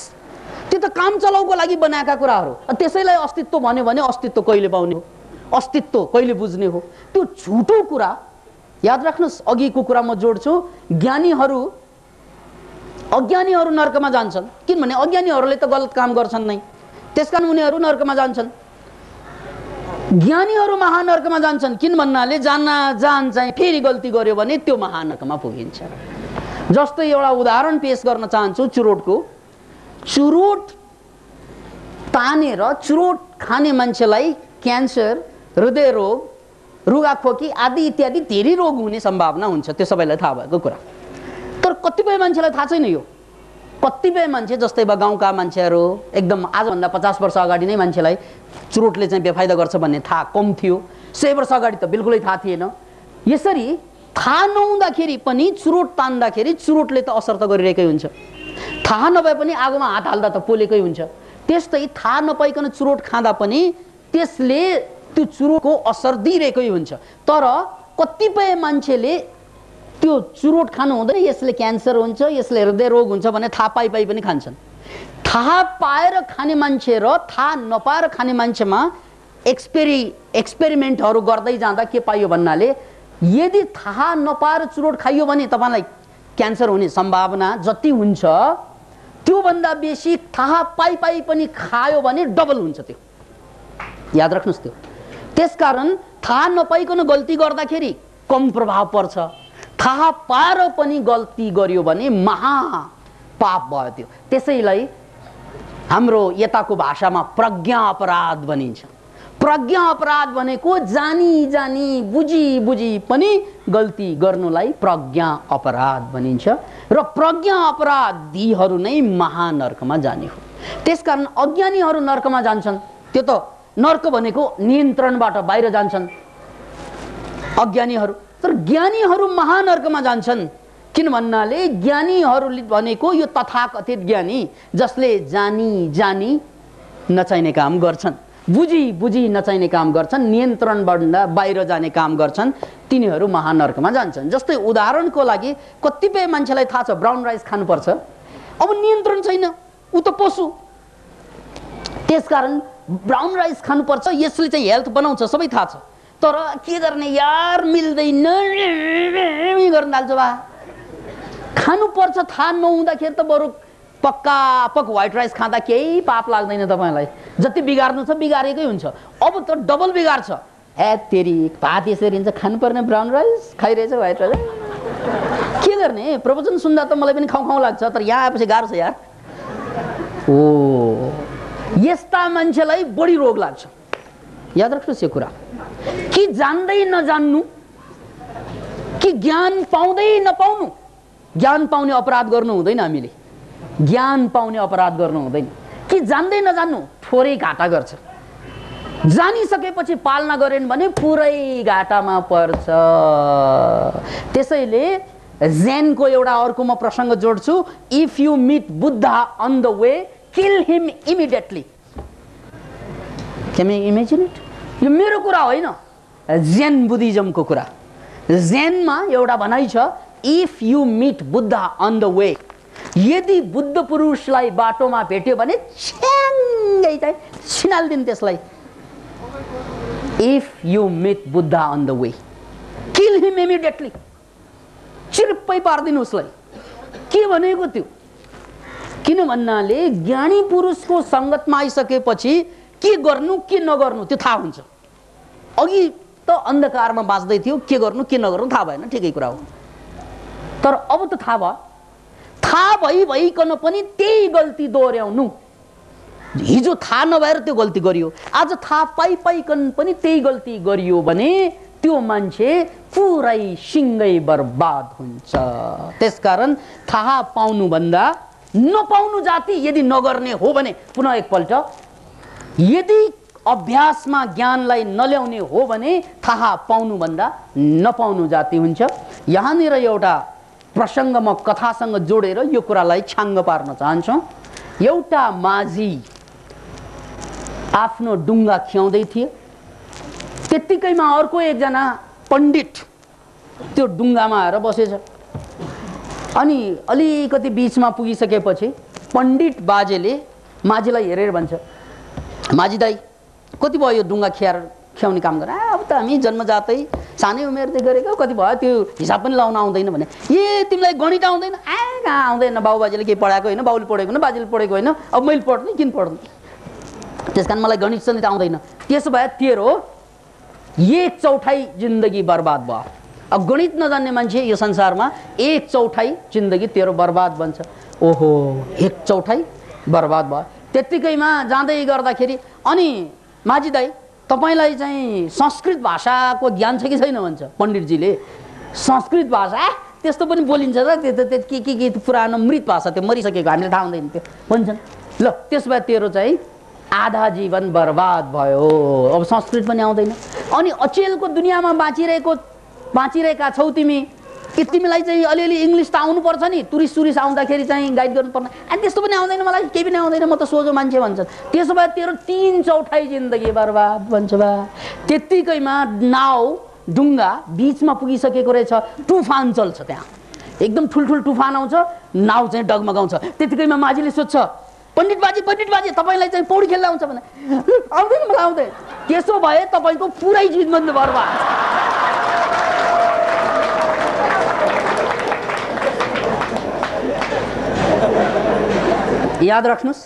त्यो त काम चलाउको लागि बनाएका कुराहरू। त्यसैलाई अस्तित्व भन्यो भने अस्तित्व कहिले पाउने हो, अस्तित्व कहिले बुझ्ने हो? त्यो झुटो कुरा। याद राख्नुहोस्, अघिको कुरा म जोड्छु। अज्ञानीहरू नर्कमा जान्छन्, किनभने अज्ञानीहरूले त गलत काम गर्छन् नै, त्यसकारण उनीहरू नर्कमा जान्छन्। ज्ञानीहरू महानर्कमा जान्छन्, किन भन्नाले जान चाहिँ फेरि गल्ती गर्यो भने त्यो महानर्कमा पुगिन्छ। जस्तै एउटा उदाहरण पेश गर्न चाहन्छु चुरोटको। चुरोट तानेर चुरोट खाने मान्छेलाई क्यान्सर, हृदय रोग, रुगाखोकी आदि इत्यादि धेरै रोग हुने सम्भावना हुन्छ। त्यो सबैलाई थाहा भएको कुरा। तर कतिपय मान्छेलाई थाहा छैन यो। कतिपय मान्छे जस्तै गाउँका मान्छेहरू एकदम आजभन्दा 50 वर्ष अगाडि नै मान्छेलाई चुरोटले चाहिँ बेफाइदा गर्छ भन्ने थाहा कम थियो। 100 वर्ष अगाडि त बिल्कुलै थाहा थिएन। यसरी थाहा नहुँदाखेरि पनि चुरोट तान्दाखेरि चुरोटले त असर त गरिरहेकै हुन्छ। थाहा नभए पनि आगोमा हात हाल्दा त पोलेकै हुन्छ। त्यस्तै थाहा नपाइकन चुरोट खाँदा पनि त्यसले त्यो चुरोटको असर दिइरहेकै हुन्छ। तर कतिपय मान्छेले त्यो चुरोट खानु हुँदैन, यसले क्यान्सर हुन्छ, यसले हृदय रोग हुन्छ भने थाहा पाइ पनि खान्छन्। थाहा पाएर खाने मान्छे र थाहा नपाएर खाने मान्छेमा एक्सपेरिमेन्टहरू गर्दै जाँदा के पाइयो भन्नाले यदि थाहा नपाएर चुरोट खाइयो भने तपाईँलाई क्यान्सर हुने सम्भावना जति हुन्छ त्योभन्दा बेसी थाहा पाइ पनि खायो भने डबल हुन्छ। त्यो याद राख्नुहोस्। त्यो त्यसकारण थाहा नपाइकन गल्ती गर्दाखेरि कम प्रभाव पर्छ। थाहा पाएर पनि गल्ती गर्यो भने महा पाप भयो त्यो। त्यसैलाई हाम्रो यताको भाषामा प्रज्ञा अपराध भनिन्छ। प्रज्ञा अपराध भनेको जानी बुझी पनि गल्ती गर्नुलाई प्रज्ञा अपराध भनिन्छ र प्रज्ञा अपराधीहरू नै महानर्कमा जाने हो। त्यसकारण अज्ञानीहरू नर्कमा जान्छन्। त्यो त नर्क भनेको नियन्त्रणबाट बाहिर जान्छन् अज्ञानीहरू। तर ज्ञानीहरू महानर्कमा जान्छन्। किन भन्नाले ज्ञानीहरूले भनेको यो तथाकथित ज्ञानी जसले जानी नचाहिने काम गर्छन्, बुझी नचाहिने काम गर्छन्, नियन्त्रणबाट बाहिर जाने काम गर्छन्, तिनीहरू महानर्कमा जान्छन्। जस्तै उदाहरणको लागि कतिपय मान्छेलाई थाहा छ ब्राउन राइस खानुपर्छ, अब नियन्त्रण छैन, ऊ त पशु। त्यसकारण ब्राउन राइस खानुपर्छ, यसले चाहिँ हेल्थ बनाउँछ, सबै थाहा छ। तर के गर्ने यार, मिल्दैन गर्न थाल्छ। बा खानुपर्छ थाहा नहुँदाखेरि त बरु पक्का व्हाइट राइस खाँदा केही पाप लाग्दैन तपाईँलाई। जति बिगार्नु छ बिगारेकै हुन्छ। अब त डबल बिगार्छ। तेरी भात यसरी हुन्छ, खानुपर्ने ब्राउन राइस खाइरहेछ व्हाइट राइस। के गर्ने, प्रवचन सुन्दा त मलाई पनि खाउँ लाग्छ, तर यहाँ आएपछि गाह्रो छ यार। यस्ता मान्छेलाई बढी रोग लाग्छ। याद राख्नुहोस् यो कुरा। कि जान्दै नजान्नु, कि ज्ञान पाउँदै नपाउनु। ज्ञान पाउने अपराध गर्नु हुँदैन हामीले, ज्ञान पाउने अपराध गर्नु हुँदैन। कि जान्दै नजान्नु थोरै घाटा गर्छ। जानिसकेपछि पालना गरेन भने पुरै घाटामा पर्छ। त्यसैले जेनको एउटा अर्को म प्रसङ्ग जोड्छु, if you meet Buddha on the way kill him immediately. Can you imagine it? यो मेरो कुरा होइन, जेन बुद्धिज्मको कुरा। जेनमा एउटा भनाइ छ, if you meet Buddha on the way, यदि बुद्ध पुरुषलाई बाटोमा भेट्यो भने छ्याङ्गै चाहिँ छिनाल्दिन् त्यसलाई। If you meet Buddha on the way kill him immediately, चिर्पै पार्दिनु उसलाई। के भनेको त्यो? किन भन्नाले ज्ञानी पुरुषको सङ्गतमा आइसकेपछि के गर्नु के नगर्नु त्यो थाहा हुन्छ। अघि त अन्धकारमा बाँच्दै थियो, के गर्नु के नगर्नु थाहा भएन, ठिकै कुरा हो। तर अब त थाहा भयो। थाहा भइकन पनि त्यही गल्ती दोहोऱ्याउनु। हिजो थाहा नभएर त्यो गल्ती गरियो, आज थाहा पाइकन पनि त्यही गल्ती गरियो भने त्यो मान्छे पुरै सिङ्गै बर्बाद हुन्छ। त्यसकारण थाहा पाउनुभन्दा नपाउनु जाति यदि नगर्ने हो भने, पुनः एकपल्ट, यदि अभ्यासमा ज्ञानलाई नल्याउने हो भने थाहा पाउनुभन्दा नपाउनु जाति हुन्छ। यहाँनिर एउटा प्रसङ्ग म कथासँग जोडेर यो कुरालाई छाङ्ग पार्न चाहन्छु। एउटा माझी आफ्नो डुङ्गा खियाउँदै थिए, त्यत्तिकैमा अर्को एकजना पण्डित त्यो डुङ्गामा आएर बसेछ। अनि अलिकति बिचमा पुगिसकेपछि पण्डित बाजेले माझीलाई हेरेर भन्छ, माझी दाई कति भयो यो डुङ्गा खियाउने काम गरेर? अब त हामी जन्मजातै सानै उमेरदेखि गरेको, कति भयो त्यो हिसाब पनि लाउन आउँदैन भने। ए तिमीलाई गणित आउँदैन? कहाँ आउँदैन, बाबुबाजेले केही पढाएको होइन, बाबुले पढेको होइन, बाजेले पढेको होइन, अब मैले पढ्ने किन पढ्ने, त्यस कारण मलाई गणित सनित आउँदैन। त्यसो भए तेरो 1/4 जिन्दगी बर्बाद भयो। अब गणित नजान्ने मान्छे यो संसारमा 1/4 जिन्दगी तेरो बर्बाद बन्छ। ओहो, 1/4 बर्बाद भयो। त्यत्तिकैमा जाँदै गर्दाखेरि अनि माझी दाई तपाईलाई चाहिँ संस्कृत भाषाको ज्ञान छ कि छैन भन्छ पण्डितजीले। संस्कृत भाषा त्यस्तो पनि बोलिन्छ र त्यो के पुरानो मृत भाषा, त्यो मरिसकेको, हामीलाई थाहा हुँदैन त्यो भन्छन्। ल त्यसो भए तेरो चाहिँ आधा जीवन बर्बाद भयो, अब संस्कृत पनि आउँदैन। अनि अचेलको दुनियाँमा बाँचिरहेका छौ तिमी, कि तिमीलाई चाहिँ अलिअलि इङ्ग्लिस त आउनुपर्छ नि, टुरिस्ट आउँदाखेरि चाहिँ गाइड गर्नुपर्ने, अनि त्यस्तो पनि आउँदैन मलाई, केही पनि आउँदैन, म त सोझो मान्छे भन्छन्। त्यसो भए तेरो 3/4 जिन्दगी बर्बाद भन्छ बा। त्यत्तिकैमा नाउ डुङ्गा बिचमा पुगिसकेको रहेछ, तुफान चल्छ, त्यहाँ एकदम ठुल्ठुल तुफान आउँछ, नाउ चाहिँ डगमगाउँछ। त्यत्तिकैमा माझीले सोध्छ, पण्डित बाजे तपाईँलाई चाहिँ पौडी खेल्न आउँछ भने? आउँदैन, मलाई आउँदैन। त्यसो भए तपाईँको पुरै जीवन बर्बाद। याद राख्नुहोस्।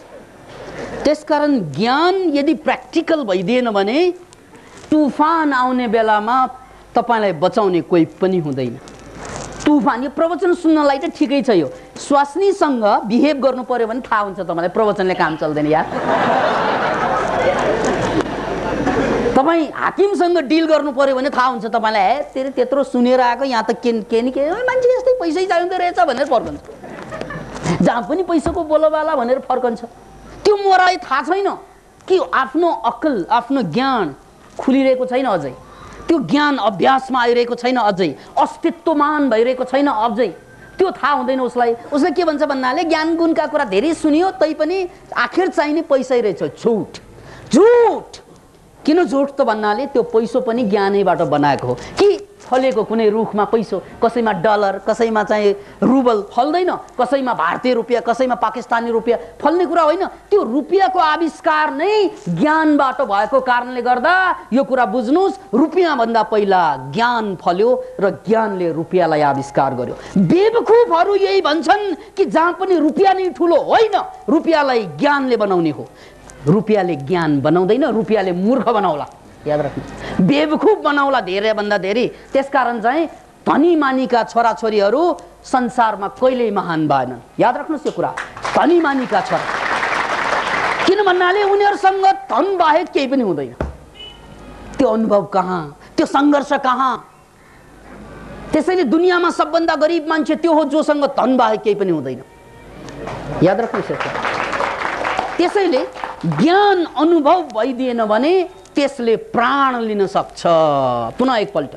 त्यसकारण ज्ञान यदि प्र्याक्टिकल भइदिएन भने तुफान आउने बेलामा तपाईँलाई बचाउने कोही पनि हुँदैन। तुफान, यो प्रवचन सुन्नलाई त ठिकै छ, यो स्वास्नीसँग बिहेभ गर्नु पर्यो भने थाहा हुन्छ तपाईँलाई प्रवचनले काम चल्दैन यार। तपाईँ हाकिमसँग डिल गर्नु पर्यो भने थाहा हुन्छ तपाईँलाई, हे तेरो त्यत्रो सुनेर आएको, यहाँ त के मान्छे यस्तै पैसै चाहिँदो रहेछ भनेर फर्कन्छ। जहाँ पनि पैसाको बोलबाला भनेर फर्कन्छ। त्यो मोरालाई थाहा छैन कि आफ्नो अक्ल, आफ्नो ज्ञान खुलिरहेको छैन अझै, त्यो ज्ञान अभ्यासमा आइरहेको छैन अझै, अस्तित्वमान भइरहेको छैन अझै, त्यो थाहा हुँदैन उसलाई। उसले के भन्छ भन्नाले ज्ञान गुणका कुरा धेरै सुनियो, तैपनि आखिर चाहिने पैसै रहेछ। झुट। किन झुट त भन्नाले त्यो पैसो पनि ज्ञानैबाट बनाएको हो। कि फलेको कुनै रुखमा पैसो, कसैमा डलर, कसैमा चाहिँ रुबल फल्दैन, कसैमा भारतीय रुपियाँ, कसैमा पाकिस्तानी रुपियाँ फल्ने कुरा होइन। त्यो रुपियाँको आविष्कार नै ज्ञानबाट भएको कारणले गर्दा यो कुरा बुझ्नुहोस्, रुपियाँभन्दा पहिला ज्ञान फल्यो र ज्ञानले रुपियाँलाई आविष्कार गर्यो। बेवकुफहरू यही भन्छन् कि जहाँ पनि रुपियाँ नै ठुलो होइन, रुपियाँलाई ज्ञानले बनाउने हो। रुपियाँले ज्ञान बनाउँदैन, रुपियाँले मूर्ख बनाउला। याद राख्नु, बेवकुफ बनाउला धेरै भन्दा धेरै। त्यसकारण चाहिँ धनी मानीका छोराछोरीहरू संसारमा कहिल्यै महान भएनन्। याद राख्नुहोस् यो कुरा, धनी मानीका छोरा। किन भन्नाले उनीहरूसँग धन बाहेक केही पनि हुँदैन। त्यो अनुभव कहाँ, त्यो सङ्घर्ष कहाँ? त्यसैले दुनियाँमा सबभन्दा गरिब मान्छे त्यो हो जोसँग धन बाहेक केही पनि हुँदैन। याद राख्नुहोस्। त्यसैले ज्ञान अनुभव भइदिएन भने त्यसले प्राण लिन सक्छ। पुनः एकपल्ट,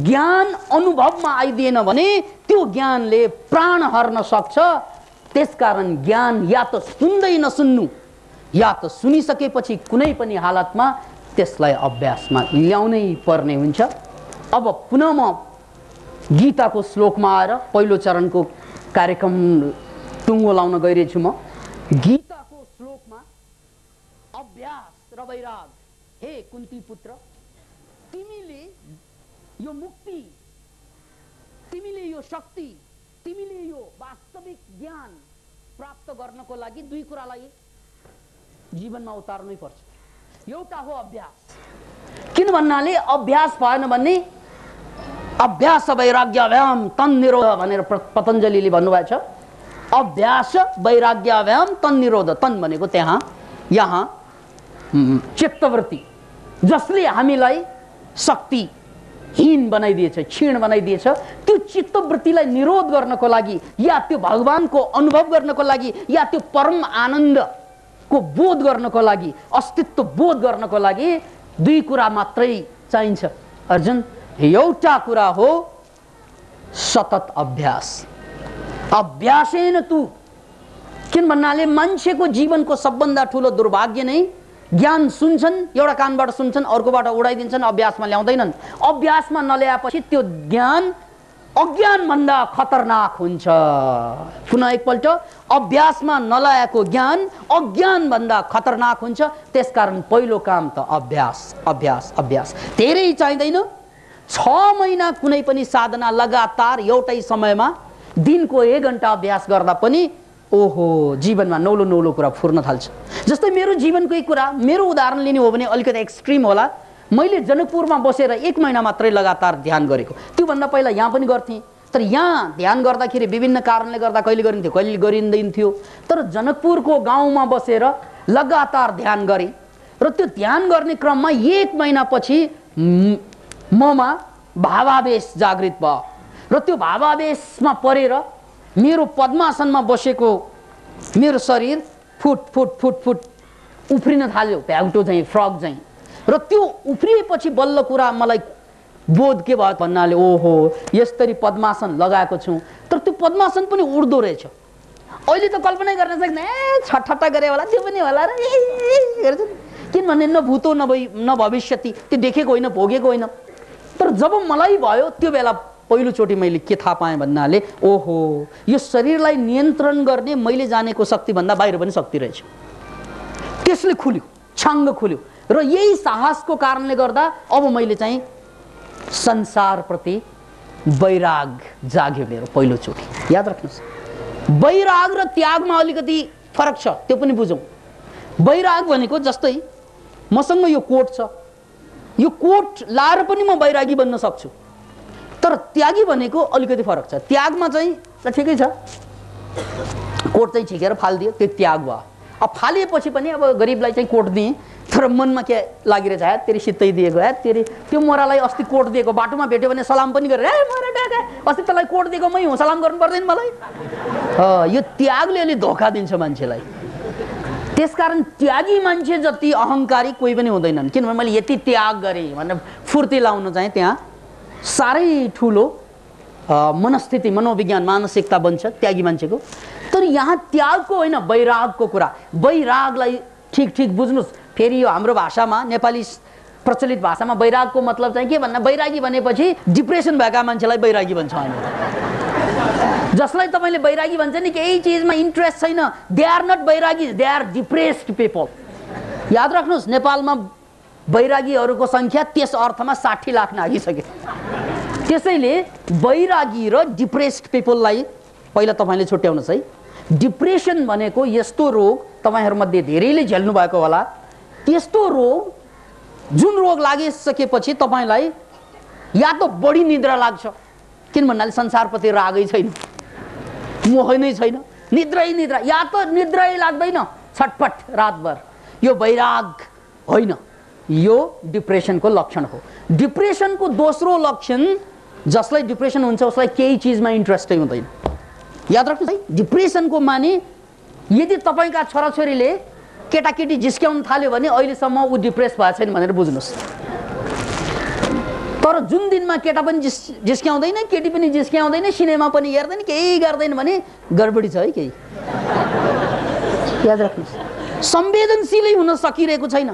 ज्ञान अनुभवमा आइदिएन भने त्यो ज्ञानले प्राण हर्न सक्छ। त्यसकारण ज्ञान या त सुन्दै नसुन्नु, या त सुनिसकेपछि कुनै पनि हालतमा त्यसलाई अभ्यासमा ल्याउनै पर्ने हुन्छ। अब पुनः म गीताको श्लोकमा आएर पहिलो चरणको कार्यक्रम टुङ्गो लाउन गइरहेछु। म गीताको श्लोकमा अभ्यास र वैराग, हे कुन्ती पुत्र, तिमीले यो मुक्ति, तिमीले यो शक्ति, तिमीले यो वास्तविक ज्ञान प्राप्त गर्नको लागि दुई कुरालाई जीवनमा उतार्नै पर्छ। एउटा हो अभ्यास, किन भन्नाले अभ्यास भएन भने अभ्यास वैराग्याभ्याम तन्निरोध भनेर पतञ्जलिले भन्नुभएको छ। अभ्यास वैराग्याभ्याम तन्निरोध, तन् भनेको त्यहाँ यहाँ चित्तवृत्ति, जसले हामीलाई शक्तिहीन बनाइदिएछ, क्षीण बनाइदिएछ, त्यो चित्तवृत्तिलाई निरोध गर्नको लागि या त्यो भगवानको अनुभव गर्नको लागि या त्यो परम आनन्दको बोध गर्नको लागि, अस्तित्व बोध गर्नको लागि दुई कुरा मात्रै चाहिन्छ अर्जुन। एउटा कुरा हो सतत अभ्यास। अभ्यासेन तू, किन भन्नाले मान्छेको जीवनको सबभन्दा ठुलो दुर्भाग्य नै ज्ञान सुन्छन्, एउटा कानबाट सुन्छन्, अर्कोबाट उडाइदिन्छन्, अभ्यासमा ल्याउँदैनन्। अभ्यासमा नल्याएपछि त्यो ज्ञान अज्ञान भन्दा खतरनाक हुन्छ। पुनः एकपल्ट, अभ्यासमा नल्याएको ज्ञान अज्ञान भन्दा खतरनाक हुन्छ। त्यसकारण पहिलो काम त अभ्यास, अभ्यास, अभ्यास। धेरै चाहिँदैन, 6 महिना कुनै पनि साधना लगातार एउटै समयमा दिनको 1 घण्टा अभ्यास गर्दा पनि ओहो जीवनमा नौलो नौलो कुरा फुर्न थाल्छ। जस्तै मेरो जीवनकै कुरा, मेरो उदाहरण लिने हो भने अलिकति एक्सट्रिम होला। मैले जनकपुरमा बसेर 1 महिना मात्रै लगातार ध्यान गरेको। त्योभन्दा पहिला यहाँ पनि गर्थेँ, तर यहाँ ध्यान गर्दाखेरि विभिन्न कारणले गर्दा कहिले गरिन्थ्यो कहिले गरिँदैन थियो। तर जनकपुरको गाउँमा बसेर लगातार ध्यान गरेँ र त्यो ध्यान गर्ने क्रममा 1 महिनापछि ममा भावावेश जागृत भयो र त्यो भावावेशमा परेर मेरो पद्मासनमा बसेको मेरो शरीर फुट फुट फुट फुट उफ्रिन थाल्यो, भ्याउटो चाहिँ, फ्रग चाहिँ। र त्यो उफ्रिएपछि बल्ल कुरा मलाई बोध के भयो भन्नाले ओहो यसरी पद्मासन लगाएको छु, तर त्यो पद्मासन पनि उड्दो रहेछ। अहिले त कल्पना गर्न सक्दैन, छटछट्टा गरे होला, त्यो पनि होला र किनभने न भूतो न भविष्यति, त्यो देखेको होइन, भोगेको होइन। तर जब मलाई भयो त्यो बेला पहिलोचोटि मैले के थाहा पाएँ भन्नाले ओहो यो शरीरलाई नियन्त्रण गर्ने मैले जानेको शक्तिभन्दा बाहिर पनि शक्ति रहेछ। त्यसले खुल्यो, छाङ्ग खुल्यो र यही साहसको कारणले गर्दा अब मैले चाहिँ संसारप्रति वैराग जाग्यो मेरो पहिलोचोटि। याद राख्नुहोस्, वैराग र त्यागमा अलिकति फरक छ, त्यो पनि बुझौँ। वैराग भनेको जस्तै मसँग यो कोट छ, यो कोट लाएर पनि म वैरागी बन्न सक्छु, तर त्यागी भनेको अलिकति फरक छ। त्यागमा चाहिँ ठिकै छ, कोट चाहिँ छिकेर फालिदियो, त्यो त्याग भयो। अब फालिएपछि पनि अब गरिबलाई चाहिँ कोट दिएँ, तर मनमा के लागिरहेछ, है तेरि सित्तै दिएको, है तेरि त्यो मोरालाई अस्ति कोट दिएको, बाटोमा भेट्यो भने सलाम पनि गरेर ए मोरा डाका अस्ति तँलाई कोट दिएको मै हुँ, सलाम गर्नु पर्दैन मलाई। यो त्यागले अलि धोका दिन्छ मान्छेलाई। त्यसकारण त्यागी मान्छे जति अहङ्कारी कोही पनि हुँदैनन्, किनभने मैले यति त्याग गरेँ भनेर फुर्ती लाउन चाहिँ त्यहाँ साह्रै ठुलो मनस्थिति, मनोविज्ञान, मानसिकता बन्छ त्यागी मान्छेको। तर यहाँ त्यागको होइन, वैरागको कुरा। वैरागलाई ठिक ठिक बुझ्नुहोस्। फेरि यो हाम्रो भाषामा, नेपाली प्रचलित भाषामा वैरागको मतलब चाहिँ के भन्दा, वैरागी भनेपछि डिप्रेसन भएका मान्छेलाई वैरागी भन्छ हामी। जसलाई तपाईँले वैरागी भन्छ नि, केही चिजमा इन्ट्रेस्ट छैन, दे आर नट वैरागी, दे आर डिप्रेस्ड पिपल। याद राख्नुहोस्, नेपालमा वैरागीहरूको सङ्ख्या त्यस अर्थमा 60 लाख नागिसक्यो। त्यसैले वैरागी र डिप्रेस्ड पिपललाई पहिला तपाईँले छुट्याउनुहोस् है। डिप्रेसन भनेको यस्तो रोग, तपाईँहरूमध्ये धेरैले झेल्नु भएको होला। त्यस्तो रोग जुन रोग लागिसकेपछि तपाईँलाई या त बढी निद्रा लाग्छ, किन भन्नाले संसारप्रति रागै छैन, मोह नै छैन, निद्रै निद्रा, या त निद्रै लाग्दैन छटपट रातभर। यो वैराग होइन, यो डिप्रेसनको लक्षण हो। डिप्रेसनको दोस्रो लक्षण, जसलाई डिप्रेसन हुन्छ उसलाई केही चिजमा इन्ट्रेस्टै हुँदैन। याद राख्नुहोस् है, डिप्रेसनको माने यदि तपाईँका छोराछोरीले केटाकेटी जिस्क्याउन थाल्यो भने अहिलेसम्म ऊ डिप्रेस भएको छैन भनेर बुझ्नुहोस्। तर जुन दिनमा केटा पनि जिस्क्याउँदैन, केटी पनि जिस्क्याउँदैन, सिनेमा पनि हेर्दैन, केही गर्दैन भने गडबडी छ है केही। याद राख्नुहोस्, संवेदनशीलै हुन सकिरहेको छैन।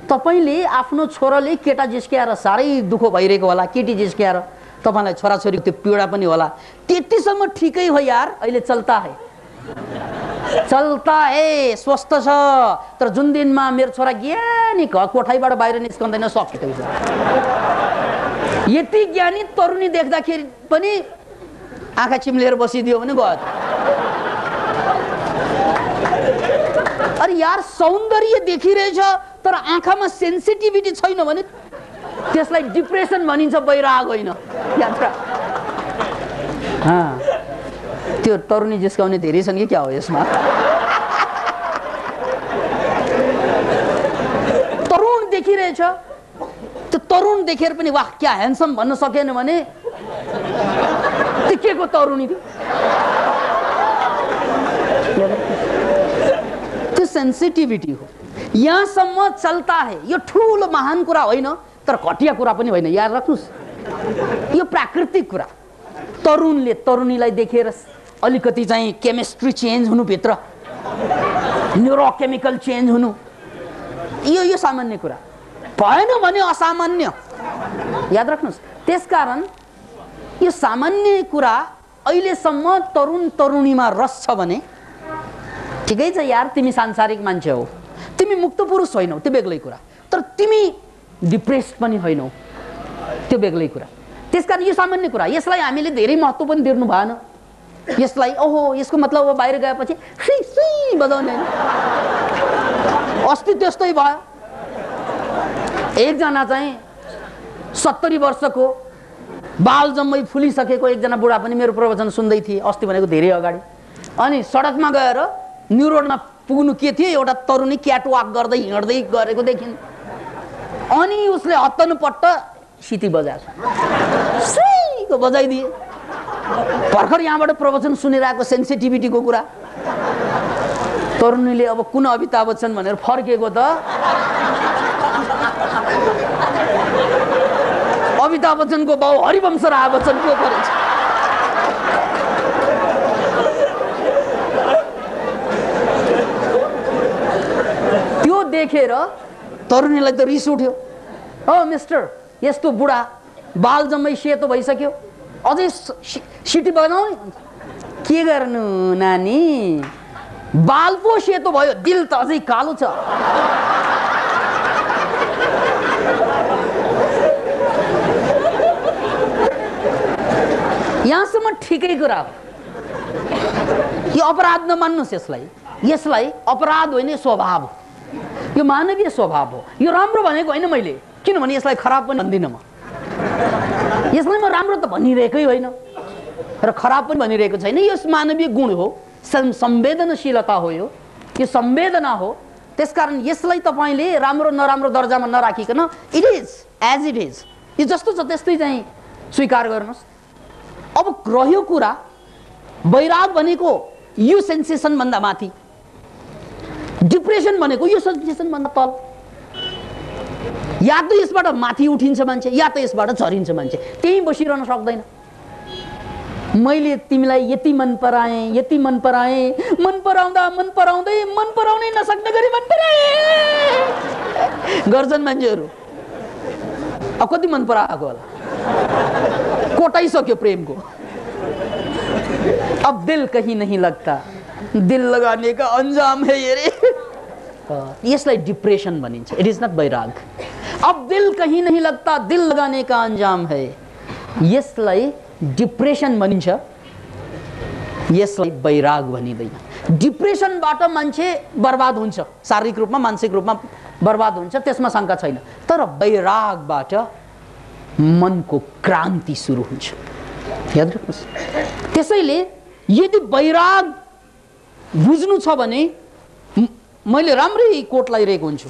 तपाईँले आफ्नो छोराले केटा जिस्क्याएर साह्रै दुःख भइरहेको होला, केटी जिस्क्याएर तपाईँलाई छोराछोरी त्यो पीडा पनि होला, त्यतिसम्म ठिकै हो यार, अहिले चल्ता है, चल्ता है, स्वस्थ छ। तर जुन दिनमा मेरो छोरा ज्ञानी कोठाइबाट बाहिर निस्कँदैन सकिँदै छ। यति ज्ञानी तरुणी देख्दाखेरि पनि आँखा चिम्लेर बसिदियो भने गयो। अरे यार सौन्दर्य देखिरहेछ तर आँखामा सेन्सिटिभिटी छैन भने त्यसलाई डिप्रेसन भनिन्छ, वैराग होइन। याद राख। त्यो तरुणी जिस्काउने धेरै छन् कि क्या हो यसमा? तरुण देखिरहेछ, त्यो तरुण देखेर पनि वाह क्या ह्यान्डसम भन्न सकेन भने त्यो के को तरुणी थियो? त्यो सेन्सिटिभिटी हो। यहाँसम्म चल्ता है। यो ठुलो महान कुरा होइन तर घटिया कुरा पनि होइन। याद राख्नुहोस्, यो प्राकृतिक कुरा। तरुणले तरुणीलाई देखेर अलिकति चाहिँ केमिस्ट्री चेन्ज हुनु, भित्र न्युरोकेमिकल चेन्ज हुनु, यो सामान्य कुरा भएन भने असामान्य। याद राख्नुहोस्, त्यसकारण यो सामान्य कुरा अहिलेसम्म तरुण तरुणीमा रस छ भने ठिकै छ यार, तिमी सांसारिक मान्छे हो, तिमी मुक्त पुरुष होइनौ, त्यो बेग्लै कुरा। तर तिमी डिप्रेस्ड पनि होइनौ, त्यो बेग्लै कुरा। त्यसकारण यो सामान्य कुरा, यसलाई हामीले धेरै महत्त्व पनि दिनु भएन। यसलाई ओहो यसको मतलब अब बाहिर गएपछि सुई सुई बजाउने हैन। अस्ति त्यस्तै भयो। एकजना चाहिँ 70 वर्षको बाल जम्मै फुलिसकेको एकजना बुढा पनि मेरो प्रवचन सुन्दै थिए अस्ति भनेको धेरै अगाडि। अनि सडकमा गएर न्यू रोडमा पुग्नु के थियो, एउटा तरुणी क्याट वाक गर्दै हिँड्दै गरेको देखिन्। अनि उसले हत्तनपट्ट सिटी बजाएर सुईको बजाइदिए। भर्खर यहाँबाट प्रवचन सुनिरहेको सेन्सिटिभिटीको कुरा। तरुणीले अब कुन अमिताभ बच्चन भनेर फर्केको त अमिताभ बच्चनको बाउ हरिवंश राय बच्चन को परेछ। त्यो देखेर तरुणीलाई त रिस उठ्यो। ओ मिस्टर, यस्तो बुढा बाल जम्मै सेतो भइसक्यो, अझै सिटी बनाउने के गर्नु नानी? बाल पो सेतो भयो, दिल त अझै कालो छ। यहाँसम्म ठिकै कुरा हो। यो अपराध नमान्नुहोस् यसलाई। यसलाई अपराध होइन, स्वभाव हो। यो मानवीय स्वभाव हो। यो राम्रो भनेको होइन मैले, किनभने यसलाई खराब पनि भन्दिनँ म। यसलाई म राम्रो त भनिरहेकै होइन र खराब पनि भनिरहेको छैन। यो मानवीय गुण हो, संवेदनशीलता हो, यो संवेदना हो। त्यसकारण यसलाई तपाईँले राम्रो नराम्रो दर्जामा नराखिकन it is as it is, यो जस्तो छ त्यस्तै चाहिँ स्वीकार गर्नुहोस्। अब रह्यो कुरा वैराग भनेको यो सेन्सेसन भन्दा माथि, डिप्रेसन भनेको यो सेन्सेसन भन्दा तल। या त यसबाट माथि उठिन्छ मान्छे, या त यसबाट झरिन्छ मान्छे, त्यही बसिरहन सक्दैन। मैले तिमीलाई यति मन पराएँ, यति मन पराएँ, मन पराउँदा मन पराउँदै मन पराउनै नसक्ने गरी मन पराएँ गर्छन् मान्छेहरू। अब कति मन पराएको होला, कोटाइसक्यो प्रेमको। अब दिल कहीं नहीं लगता, दिल लगाने का अंजाम है ये रे। यसलाई डिप्रेसन भनिन्छ। इट इज नट वैराग। अब दिल कहीं नहीं लगता, दिल लगाने का अंजाम है, यसलाई डिप्रेसन भनिन्छ। यसलाई वैराग भनिदैन। डिप्रेसनबाट मान्छे बर्बाद हुन्छ, शारीरिक रूपमा मानसिक रूपमा बर्बाद हुन्छ, त्यसमा शंका छैन। तर वैरागबाट मनको क्रान्ति सुरु हुन्छ। याद राख्नुहोस्। त्यसैले यदि वैराग बुझ्नु छ भने मैले राम्रै कोट लगाइरहेको हुन्छु,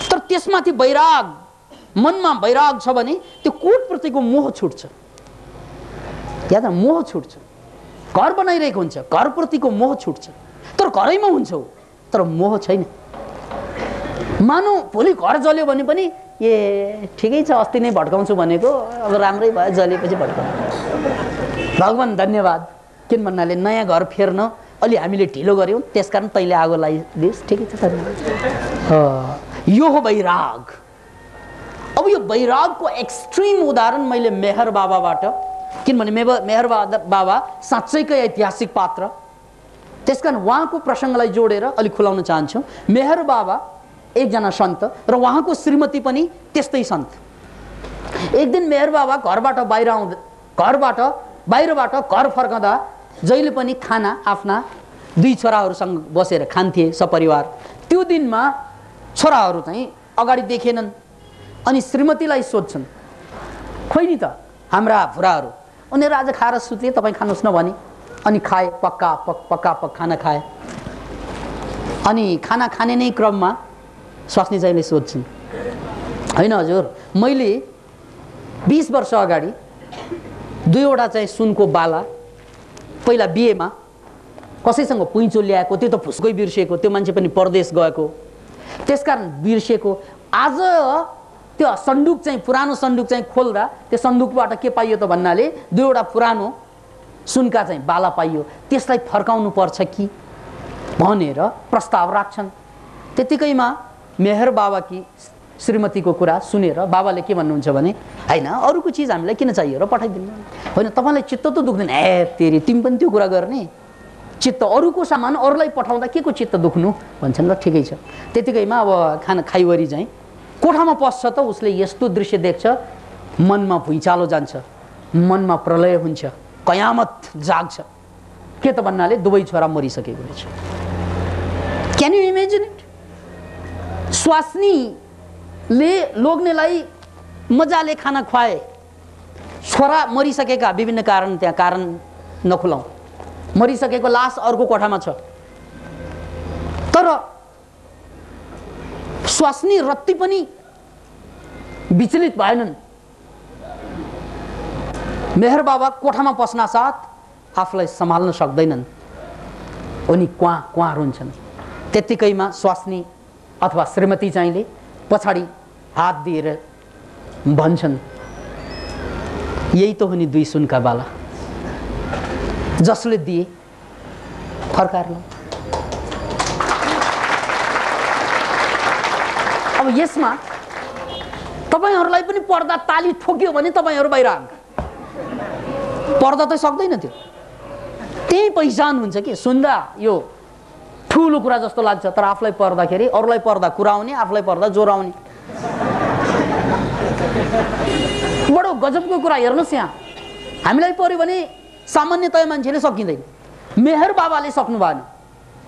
तर त्यसमाथि वैराग, मनमा वैराग छ भने त्यो कोटप्रतिको मोह छुट्छ। याद, मोह छुट्छ। घर बनाइरहेको हुन्छ, घरप्रतिको मोह छुट्छ। तर घरैमा हुन्छ तर मोह छैन। मानौ भोलि घर जल्यो भने पनि ए ठिकै छ, अस्ति नै भड्काउँछु भनेको, अब राम्रै भयो, जलेपछि भड्काउँ। भगवान् धन्यवाद। किन भन्नाले नयाँ घर फेर्न अलि हामीले ढिलो गऱ्यौँ, त्यसकारण तैँले आगो लगाइदियोस्, ठिकै छ, धन्यवाद। यो हो वैराग। अब यो वैरागको एक्सट्रिम उदाहरण मैले मेहर बाबाबाट, किनभने मेहर बाबा साँच्चैकै ऐतिहासिक पात्र, त्यसकारण उहाँको प्रसङ्गलाई जोडेर अलिक खुलाउन चाहन्छु। मेहर बाबा एकजना सन्त र उहाँको श्रीमती पनि त्यस्तै सन्त। एक दिन मेहर बाबा घरबाट बाहिरबाट घर फर्कँदा जहिले पनि खाना आफ्ना 2 छोराहरूसँग बसेर खान्थे सपरिवार। त्यो दिनमा छोराहरू चाहिँ अगाडि देखेनन् अनि श्रीमतीलाई सोध्छन्, खोइ नि त हाम्रा बुढाहरू, उनीहरू आज खाएर सुते, तपाईँ खानुहोस् न भने। अनि खाए, पक्का खाना खाए। अनि खाना खाने नै क्रममा स्वास्नी चाहिँले सोध्छन्, होइन हजुर, मैले 20 वर्ष अगाडि 2वटा चाहिँ सुनको बाला पहिला बिहेमा कसैसँग पुइँचो ल्याएको, त्यो त फुस्कै बिर्सिएको, त्यो मान्छे पनि परदेश गएको, त्यसकारण बिर्सिएको। आज त्यो सन्दुक चाहिँ, पुरानो सन्दुक चाहिँ खोल्दा त्यो सन्दुकबाट के पाइयो त भन्नाले 2वटा पुरानो सुनका चाहिँ बाला पाइयो, त्यसलाई फर्काउनु पर्छ कि भनेर प्रस्ताव राख्छन्। त्यतिकैमा मेहर बाबा कि श्रीमतीको कुरा सुनेर बाबाले के भन्नुहुन्छ भने, हैन अरूको चिज हामीलाई किन चाहियो र पठाइदिनु, होइन तपाईँलाई चित्त त दुख्दैन, ए तेरी तिमी पनि त्यो कुरा गर्ने, चित्त अरूको सामान अरूलाई पठाउँदा के को चित्त दुख्नु भन्छन्। र ठिकै छ। त्यतिकैमा अब खाना खाइवरी चाहिँ कोठामा पस्छ त उसले यस्तो दृश्य देख्छ, मनमा भुइँचालो जान्छ, मनमा प्रलय हुन्छ, कयामत जाग्छ। के त भन्नाले दुवै छोरा मरिसकेको रहेछ। Can you imagine it? स्वास्नीले लोग्नेलाई मजाले खाना खुवाए, छोरा मरिसकेका विभिन्न कारण, त्यहाँ कारण नखुलाउँ, मरिसकेको लास अर्को कोठामा छ, तर स्वास्नी रत्ती पनि विचलित भएनन्। मेहर बाबा कोठामा पस्ना साथ आफूलाई सम्हाल्न सक्दैनन्, उनी क्वाँ रुन्छन्। त्यतिकैमा स्वास्नी अथवा श्रीमती चाहिँले पछाडि हात दिएर भन्छन्, यही त हो नि 2 सुनका बाला, जसले दिए फर्काएर ल। अब यसमा तपाईहरुलाई पनि पर्दा ताली ठोक्यो भने तपाईहरु बैराग, पर्दा त सक्दैन त्यो, त्यही पहिचान हुन्छ कि सुन्दा यो ठुलो कुरा जस्तो लाग्छ, तर आफूलाई पर्दाखेरि अरूलाई पर्दा कुराउने, आफूलाई पर्दा जोराउने। बडो गजबको कुरा हेर्नुस्, यहाँ हामीलाई पर्यो भने सामान्यतया मान्छेले सकिँदैन, मेहर बाबाले सक्नु भएन,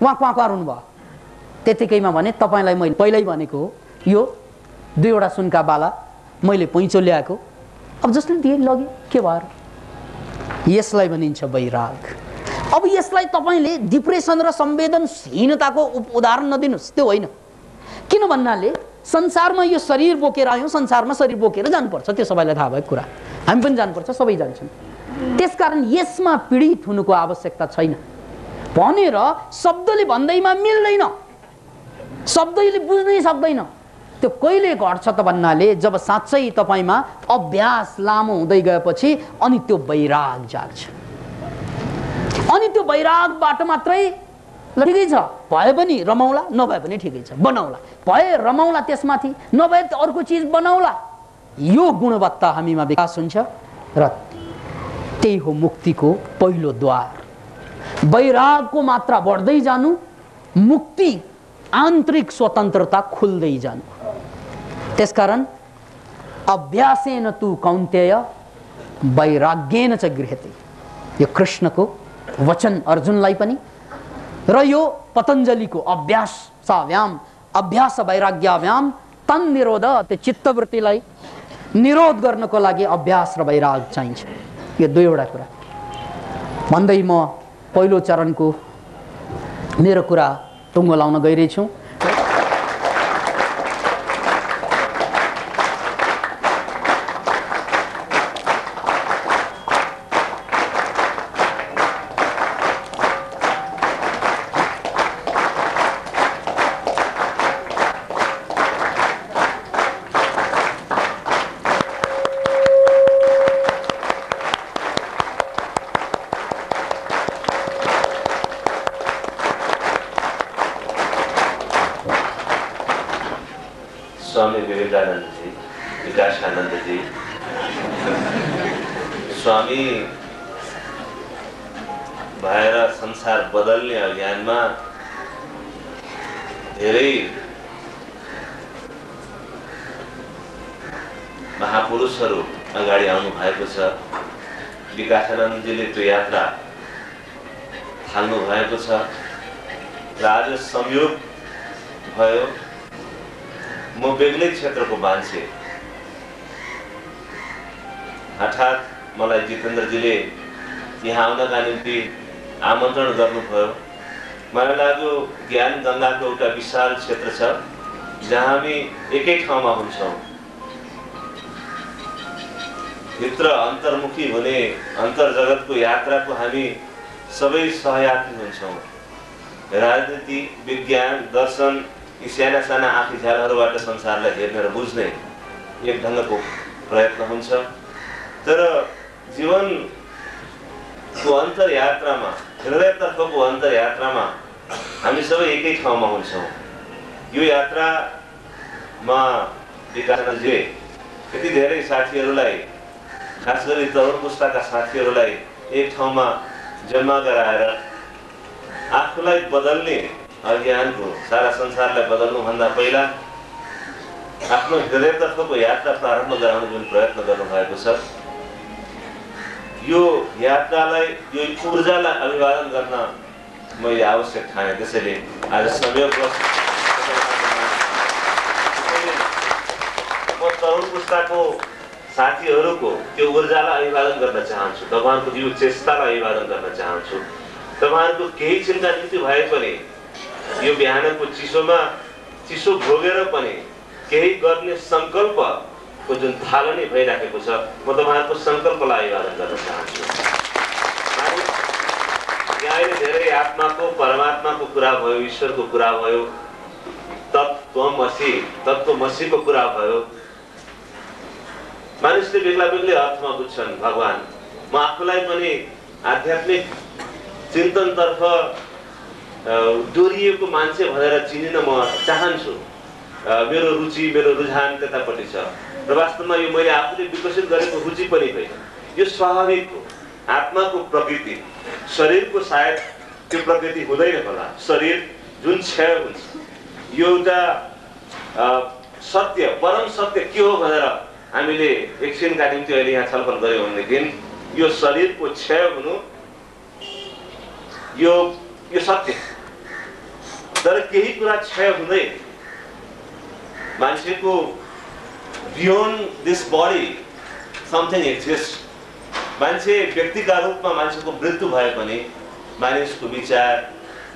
उहाँ क्वाँ रुनु भयो। त्यतिकैमा भने तपाईलाई मैले पहिल्यै भनेको हो, यो 2वटा सुनका बाला मैले पैँचो ल्याएको, अब जसले दिए लगे के भयो, यसलाई भनिन्छ वैराग। अब यसलाई तपाईले डिप्रेसन र संवेदनहीनताको उदाहरण नदिनुस्, त्यो होइन। किन भन्नाले संसारमा यो शरीर बोकेर आयौं, संसारमा शरीर बोकेर जानुपर्छ, त्यो सबैलाई थाहा भएको कुरा, हामी पनि जानुपर्छ, सबै जान्छन्। त्यसकारण यसमा पीडित हुनुको आवश्यकता छैन भनेर शब्दले भन्दैमा मिल्दैन, शब्दले बुझ्नै सक्दैन। त्यो कहिले घट्छ त भन्नाले जब साँच्चै तपाईमा अभ्यास लामो हुँदै गएपछि अनि त्यो वैराग जाग्छ, अनि त्यो वैरागबाट मात्रै ल ठिकै छ, भए पनि रमाउला, नभए पनि ठिकै छ, बनाउला, भए रमाउला, त्यसमाथि नभए अर्को चीज बनाउला, यो गुणवत्ता हामीमा विकास हुन्छ र त्यही हो मुक्तिको पहिलो द्वार। वैरागको मात्रा बढ्दै जानु, मुक्ति आन्तरिक स्वतन्त्रता खुल्दै जानु। त्यसकारण अभ्यासेन तु कौन्तेय वैराग्येन च गृह्यते, यो कृष्णको वचन अर्जुनलाई पनि र यो पतञ्जलिको अभ्यास वैराग्याभ्याम तन निरोध, त्यो चित्तवृत्तिलाई निरोध गर्नको लागि अभ्यास र वैराग चाहिन्छ। यो 2वटा कुरा भन्दै म पहिलो चरणको मेरो कुरा टुङ्गो लाउन गइरहेछु। स्वामी विवेकानंद जी, विकासानंद जी, स्वामी भएर संसार बदल्ने अभियानमा धेरै महापुरुषहरू अगाडि आउनु भएको छ। विकासानन्दजीले त्यो यात्रा थाल्नु भएको छ र आज संयोग भयो म बेग्लै क्षेत्रको मान्छे, हठात मलाई जितेन्द्रजीले यहाँ आउनका निम्ति आमन्त्रण गर्नुभयो। मलाई लाग्यो ज्ञान गङ्गाको एउटा विशाल क्षेत्र छ जहाँ हामी एकै ठाउँमा हुन्छौँ। भित्र अन्तर्मुखी हुने अन्तर्जगतको यात्राको हामी सबै सहयात्री हुन्छौँ। राजनीति, विज्ञान, दर्शन, यी साना साना आँखी झ्यालहरूबाट संसारलाई हेर्ने र बुझ्ने एक ढङ्गको प्रयत्न हुन्छ। तर जीवनको अन्तरयात्रामा, हृदयतर्फको अन्तरयात्रामा हामी सबै एकै ठाउँमा हुन्छौँ। यो यात्रामा विकासानन्दजीले यति धेरै साथीहरूलाई, खास गरी तरुण पुस्ताका साथीहरूलाई एक ठाउँमा जम्मा गराएर आफूलाई बदल्ने अभियानको, सारा संसारलाई बदल्नुभन्दा पहिला आफ्नो हृदयतर्फको यात्रा प्रारम्भ गराउने जुन प्रयत्न गर्नुभएको छ, यो यात्रालाई, यो ऊर्जालाई अभिवादन गर्न मैले आवश्यक ठाने। त्यसैले आज संयोगवश म तरुण पुस्ताको साथीहरूको त्यो ऊर्जालाई अभिवादन गर्न चाहन्छु, तपाईँहरूको यो चेष्टालाई अभिवादन गर्न चाहन्छु। तपाईँहरूको केही चिन्ता निम्ति भए पनि यो बिहानको चिसोमा चिसो भोगेर पनि केही गर्ने सङ्कल्पको जुन थालनी भइराखेको छ, म तपाईँहरूको सङ्कल्पलाई अभिवादन गर्न चाहन्छु। यहाँ धेरै आत्माको, परमात्माको कुरा भयो, ईश्वरको कुरा भयो, तत्त्वमसि, तत्त्वमसिको कुरा भयो। मानिसले बेग्ला बेग्लै अर्थमा बुझ्छन् भगवान। म आफूलाई पनि आध्यात्मिक चिन्तनतर्फ डोरिएको मान्छे भनेर चिनिन म चाहन्छु। मेरो रुचि, मेरो रुझान त्यतापट्टि छ र वास्तवमा यो मैले आफूले विकसित गरेको रुचि पनि होइन। यो स्वाभाविक हो, आत्माको प्रकृति। शरीरको सायद त्यो प्रकृति हुँदैन होला। शरीर जुन क्षय हुन्छ, यो एउटा सत्य, परम सत्य के हो भनेर हामीले एकछिनका निम्ति अहिले यहाँ छलफल गऱ्यौँ भनेदेखि यो शरीरको क्षय हुनु यो सत्य। तर केही कुरा क्षय हुँदैन। मान्छेको beyond this body something exist. मान्छे व्यक्तिका रूपमा मान्छेको मृत्यु भए पनि मानिसको विचार,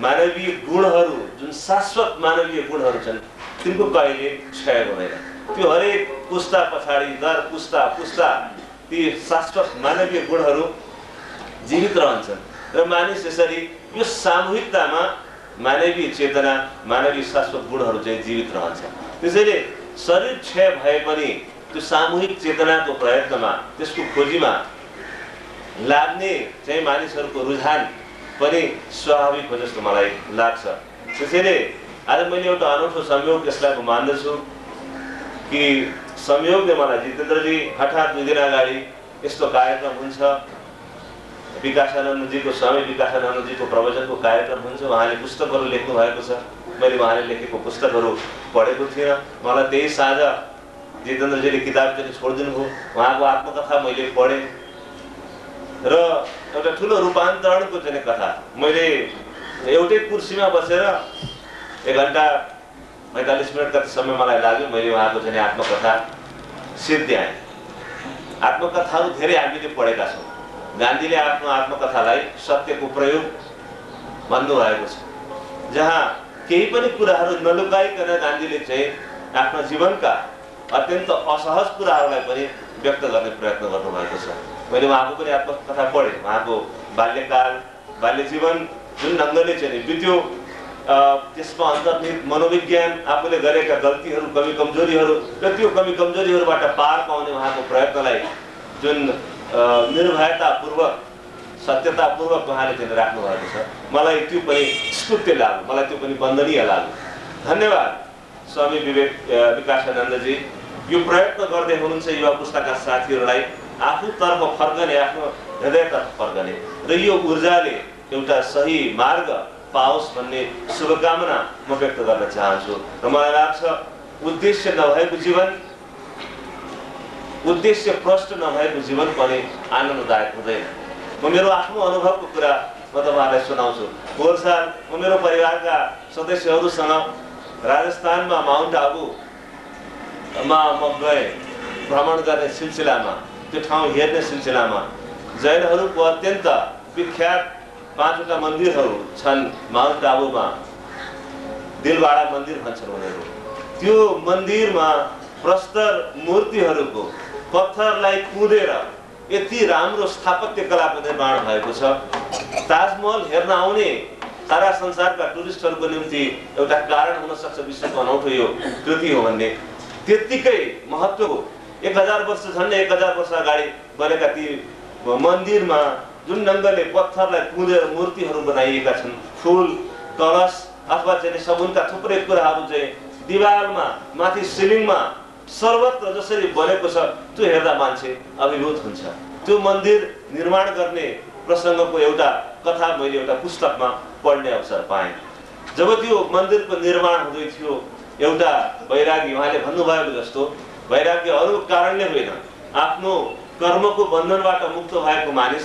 मानवीय गुणहरू, जुन शाश्वत मानवीय गुणहरू छन्, तिनको कहिले क्षय हुँदैन। त्यो हरेक पुस्ता पछाडि, दर पुस्ता पुस्ता ती शाश्वत मानवीय गुणहरू जीवित रहन्छन् र मानिस यसरी यो सामूहिकतामा मानवीय चेतना, मानवीय शाश्वत गुणहरू चाहिँ जीवित रहन्छ। त्यसैले शरीर क्षय भए पनि त्यो सामूहिक चेतनाको प्रयत्नमा, त्यसको खोजीमा लाग्ने चाहिँ मानिसहरूको रुझान पनि स्वाभाविक हो जस्तो मलाई लाग्छ। त्यसैले आज मैले एउटा अनौठो संयोग यसलाई मान्दछु कि संयोगले मलाई जितेन्द्रजी हठात 2 दिन अगाडि यस्तो कार्यक्रम हुन्छ, विकासानन्दजीको, स्वामी विकासानन्दजीको प्रवचनको कार्यक्रम हुन्छ, उहाँले पुस्तकहरू लेख्नु भएको छ। मैले उहाँले लेखेको पुस्तकहरू पढेको थिइनँ। मलाई त्यही साँझ जितेन्द्रजीले किताब चाहिँ छोडिदिनु भयो। उहाँको आत्मकथा मैले पढेँ र एउटा ठुलो रूपान्तरणको चाहिँ कथा। मैले एउटै कुर्सीमा बसेर 1 घन्टा 45 मिनट कति समय मलाई लाग्यो। मैले उहाँको चाहिँ आत्मकथा सिद्ध्याएँ। आत्मकथाहरू धेरै हामीले पढेका छौँ। गान्धीले आफ्नो आत्मकथालाई सत्यको प्रयोग भन्नुभएको छ, जहाँ केही पनि कुराहरू नलुकाइकन गान्धीले चाहिँ आफ्ना जीवनका अत्यन्त असहज कुराहरूलाई पनि व्यक्त गर्ने प्रयत्न गर्नुभएको छ। मैले उहाँको पनि आत्मकथा पढेँ। उहाँको बाल्यकाल, बाल्य जीवन जुन ढङ्गले चाहिँ बित्यो, त्यसमा अन्तर्निहित मनोविज्ञान, आफूले गरेका गल्तीहरू, कमी कमजोरीहरू र त्यो कमी कमजोरीहरूबाट पार पाउने उहाँको प्रयत्नलाई जुन निर्भयतापूर्वक, सत्यतापूर्वक उहाँले चाहिँ राख्नु भएको छ, मलाई त्यो पनि स्तुत्य लाग्यो, मलाई त्यो पनि वन्दनीय लाग्यो। धन्यवाद स्वामी विकासानन्दजी यो प्रयत्न गर्दै हुनुहुन्छ युवा पुस्ताका साथीहरूलाई आफूतर्फ फर्कने, आफ्नो हृदयतर्फ फर्कने र यो ऊर्जाले एउटा सही मार्ग पाओस् भन्ने शुभकामना म व्यक्त गर्न चाहन्छु। र मलाई लाग्छ उद्देश्य नभएको जीवन, उद्देश्य प्रष्ट नभएको जीवन पनि आनन्ददायक हुँदैन। म मेरो आफ्नो अनुभवको कुरा म तपाईँहरूलाई सुनाउँछु। पोहोर साल म मेरो परिवारका सदस्यहरूसँग राजस्थानमा माउन्ट आबुमा म गएँ भ्रमण गर्ने सिलसिलामा, त्यो ठाउँ हेर्ने सिलसिलामा। जैनहरूको अत्यन्त विख्यात 5वटा मन्दिरहरू छन् माउन्ट आबुमा, दिलवाडा मन्दिर भन्छन् उनीहरू। त्यो मन्दिरमा प्रस्तर मूर्तिहरूको पत्थरलाई कुँदेर यति राम्रो स्थापत्य कलाको निर्माण भएको छ। ताजमहल हेर्न आउने सारा संसारका टुरिस्टहरूको निम्ति एउटा कारण हुन सक्छ विश्वको अनौठो यो कृति हो भन्ने। त्यत्तिकै महत्त्वको 1000 वर्ष, झन्डै 1000 वर्ष अगाडि बनेका ती मन्दिरमा जुन ढङ्गले पत्थरलाई कुँदेर मूर्तिहरू बनाइएका छन्, फुल, कलश अथवा चाहिँ सगुनका थुप्रै कुराहरू चाहिँ दिवालमा, माथि सिलिङमा सर्वत्र जसरी बनेको छ, त्यो हेर्दा मान्छे अभिभूत हुन्छ। त्यो मन्दिर निर्माण गर्ने प्रसङ्गको एउटा कथा मैले एउटा पुस्तकमा पढ्ने अवसर पाएँ। जब त्यो मन्दिरको निर्माण हुँदै थियो, एउटा वैरागी, उहाँले भन्नुभएको जस्तो वैराग्य अरू कारणले होइन, आफ्नो कर्मको बन्धनबाट मुक्त भएको मानिस,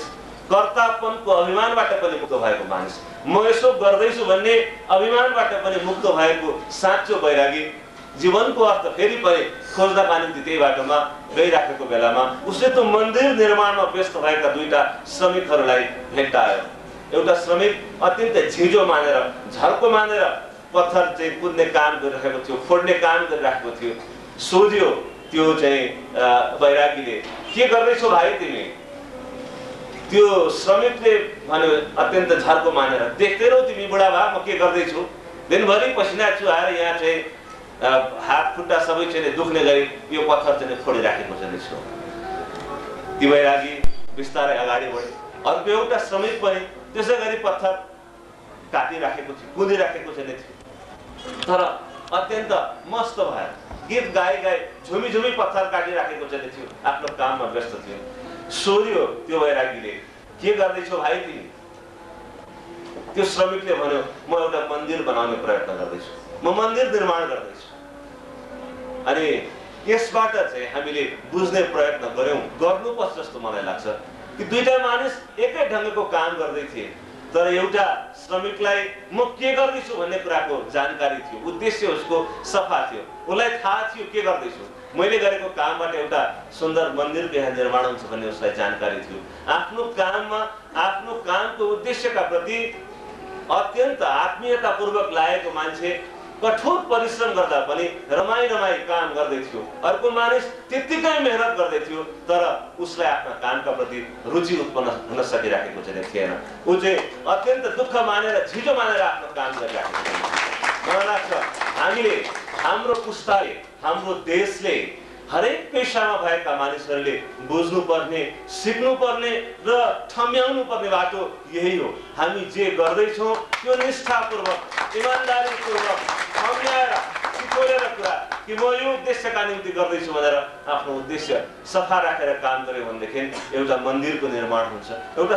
कर्तापनको अभिमानबाट पनि मुक्त भएको मानिस, म यसो गर्दैछु भन्ने अभिमानबाट पनि मुक्त भएको साँचो वैरागी जीवनको अर्थ फेरि पनि खोज्नका निम्ति त्यही बाटोमा गइराखेको बेलामा उसले त्यो मन्दिर निर्माणमा व्यस्त भएका 2टा श्रमिकहरूलाई भेट्टायो। एउटा श्रमिक अत्यन्त झिजो मानेर, झर्को मानेर पत्थर चाहिँ कुद्ने काम गरिरहेको थियो, फोड्ने काम गरिरहेको थियो। सोध्यो त्यो चाहिँ वैरागीले, के गर्दैछौ भाइ तिमी? त्यो श्रमिकले भन्यो अत्यन्त झर्को मानेर, देख्दैनौ तिमी बुढा भा म के गर्दैछु? दिनभरि पसिना चुहाएर यहाँ चाहिँ हात खुट्टा सबै चाहिँ दुख्ने गरी यो पत्थर चाहिँ फोडिराखेको चाहिँ छु। ती वैरागी बिस्तारै अगाडि बढे। अर्को एउटा श्रमिक पनि त्यसै गरी पत्थर काटिराखेको थियो, कुदिराखेको चाहिँ थियो, तर अत्यन्त मस्त भएर गीत गाई गाई झुमी झुमी पत्थर काटिराखेको चाहिँ थियो, आफ्नो काममा व्यस्त थियो। सोध्यो त्यो वैरागीले, के गर्दैछौ भाइ तिमी? त्यो श्रमिकले भन्यो म एउटा मन्दिर बनाउने प्रयत्न गर्दैछु, म मन्दिर निर्माण गर्दैछु। अनि यसबाट चाहिँ हामीले बुझ्ने प्रयत्न गर्यौं, गर्नुपर्छ जस्तो मलाई लाग्छ कि 2टा मानिस एकै ढङ्गको काम गर्दै थिए, तर एउटा श्रमिकलाई म के गर्दैछु भन्ने कुराको जानकारी थियो, उद्देश्य उसको सफा थियो, उसलाई थाहा थियो के गर्दैछु, मैले गरेको कामबाट एउटा सुन्दर मन्दिरको यहाँ निर्माण हुन्छ भन्ने उसलाई जानकारी थियो। आफ्नो काममा, आफ्नो कामको उद्देश्यका प्रति अत्यन्त आत्मीयतापूर्वक लागेको मान्छे कठोर परिश्रम गर्दा पनि रमाई काम गर्दै थियो। अर्को मानिस त्यत्तिकै मेहनत गर्दै थियो, तर उसलाई आफ्ना कामका प्रति रुचि उत्पन्न हुन सकिराखेको चाहिँ थिएन। ऊ चाहिँ अत्यन्त दुःख मानेर, झिजो मानेर आफ्नो काम गरिराखेको थियो। मलाई लाग्छ हामीले, हाम्रो पुस्ताले, हाम्रो देशले, हरेक पेशामा भएका मानिसहरूले बुझ्नुपर्ने, सिक्नुपर्ने र ठम्याउनु पर्ने बाटो यही हो। हामी जे गर्दैछौँ त्यो निष्ठापूर्वक, इमान्दारीपूर्वक ठम्याएर सिकोरेर कुरा कि म यो उद्देश्यका निम्ति गर्दैछु भनेर आफ्नो उद्देश्य सफा राखेर काम गर्यो भनेदेखि एउटा मन्दिरको निर्माण हुन्छ, एउटा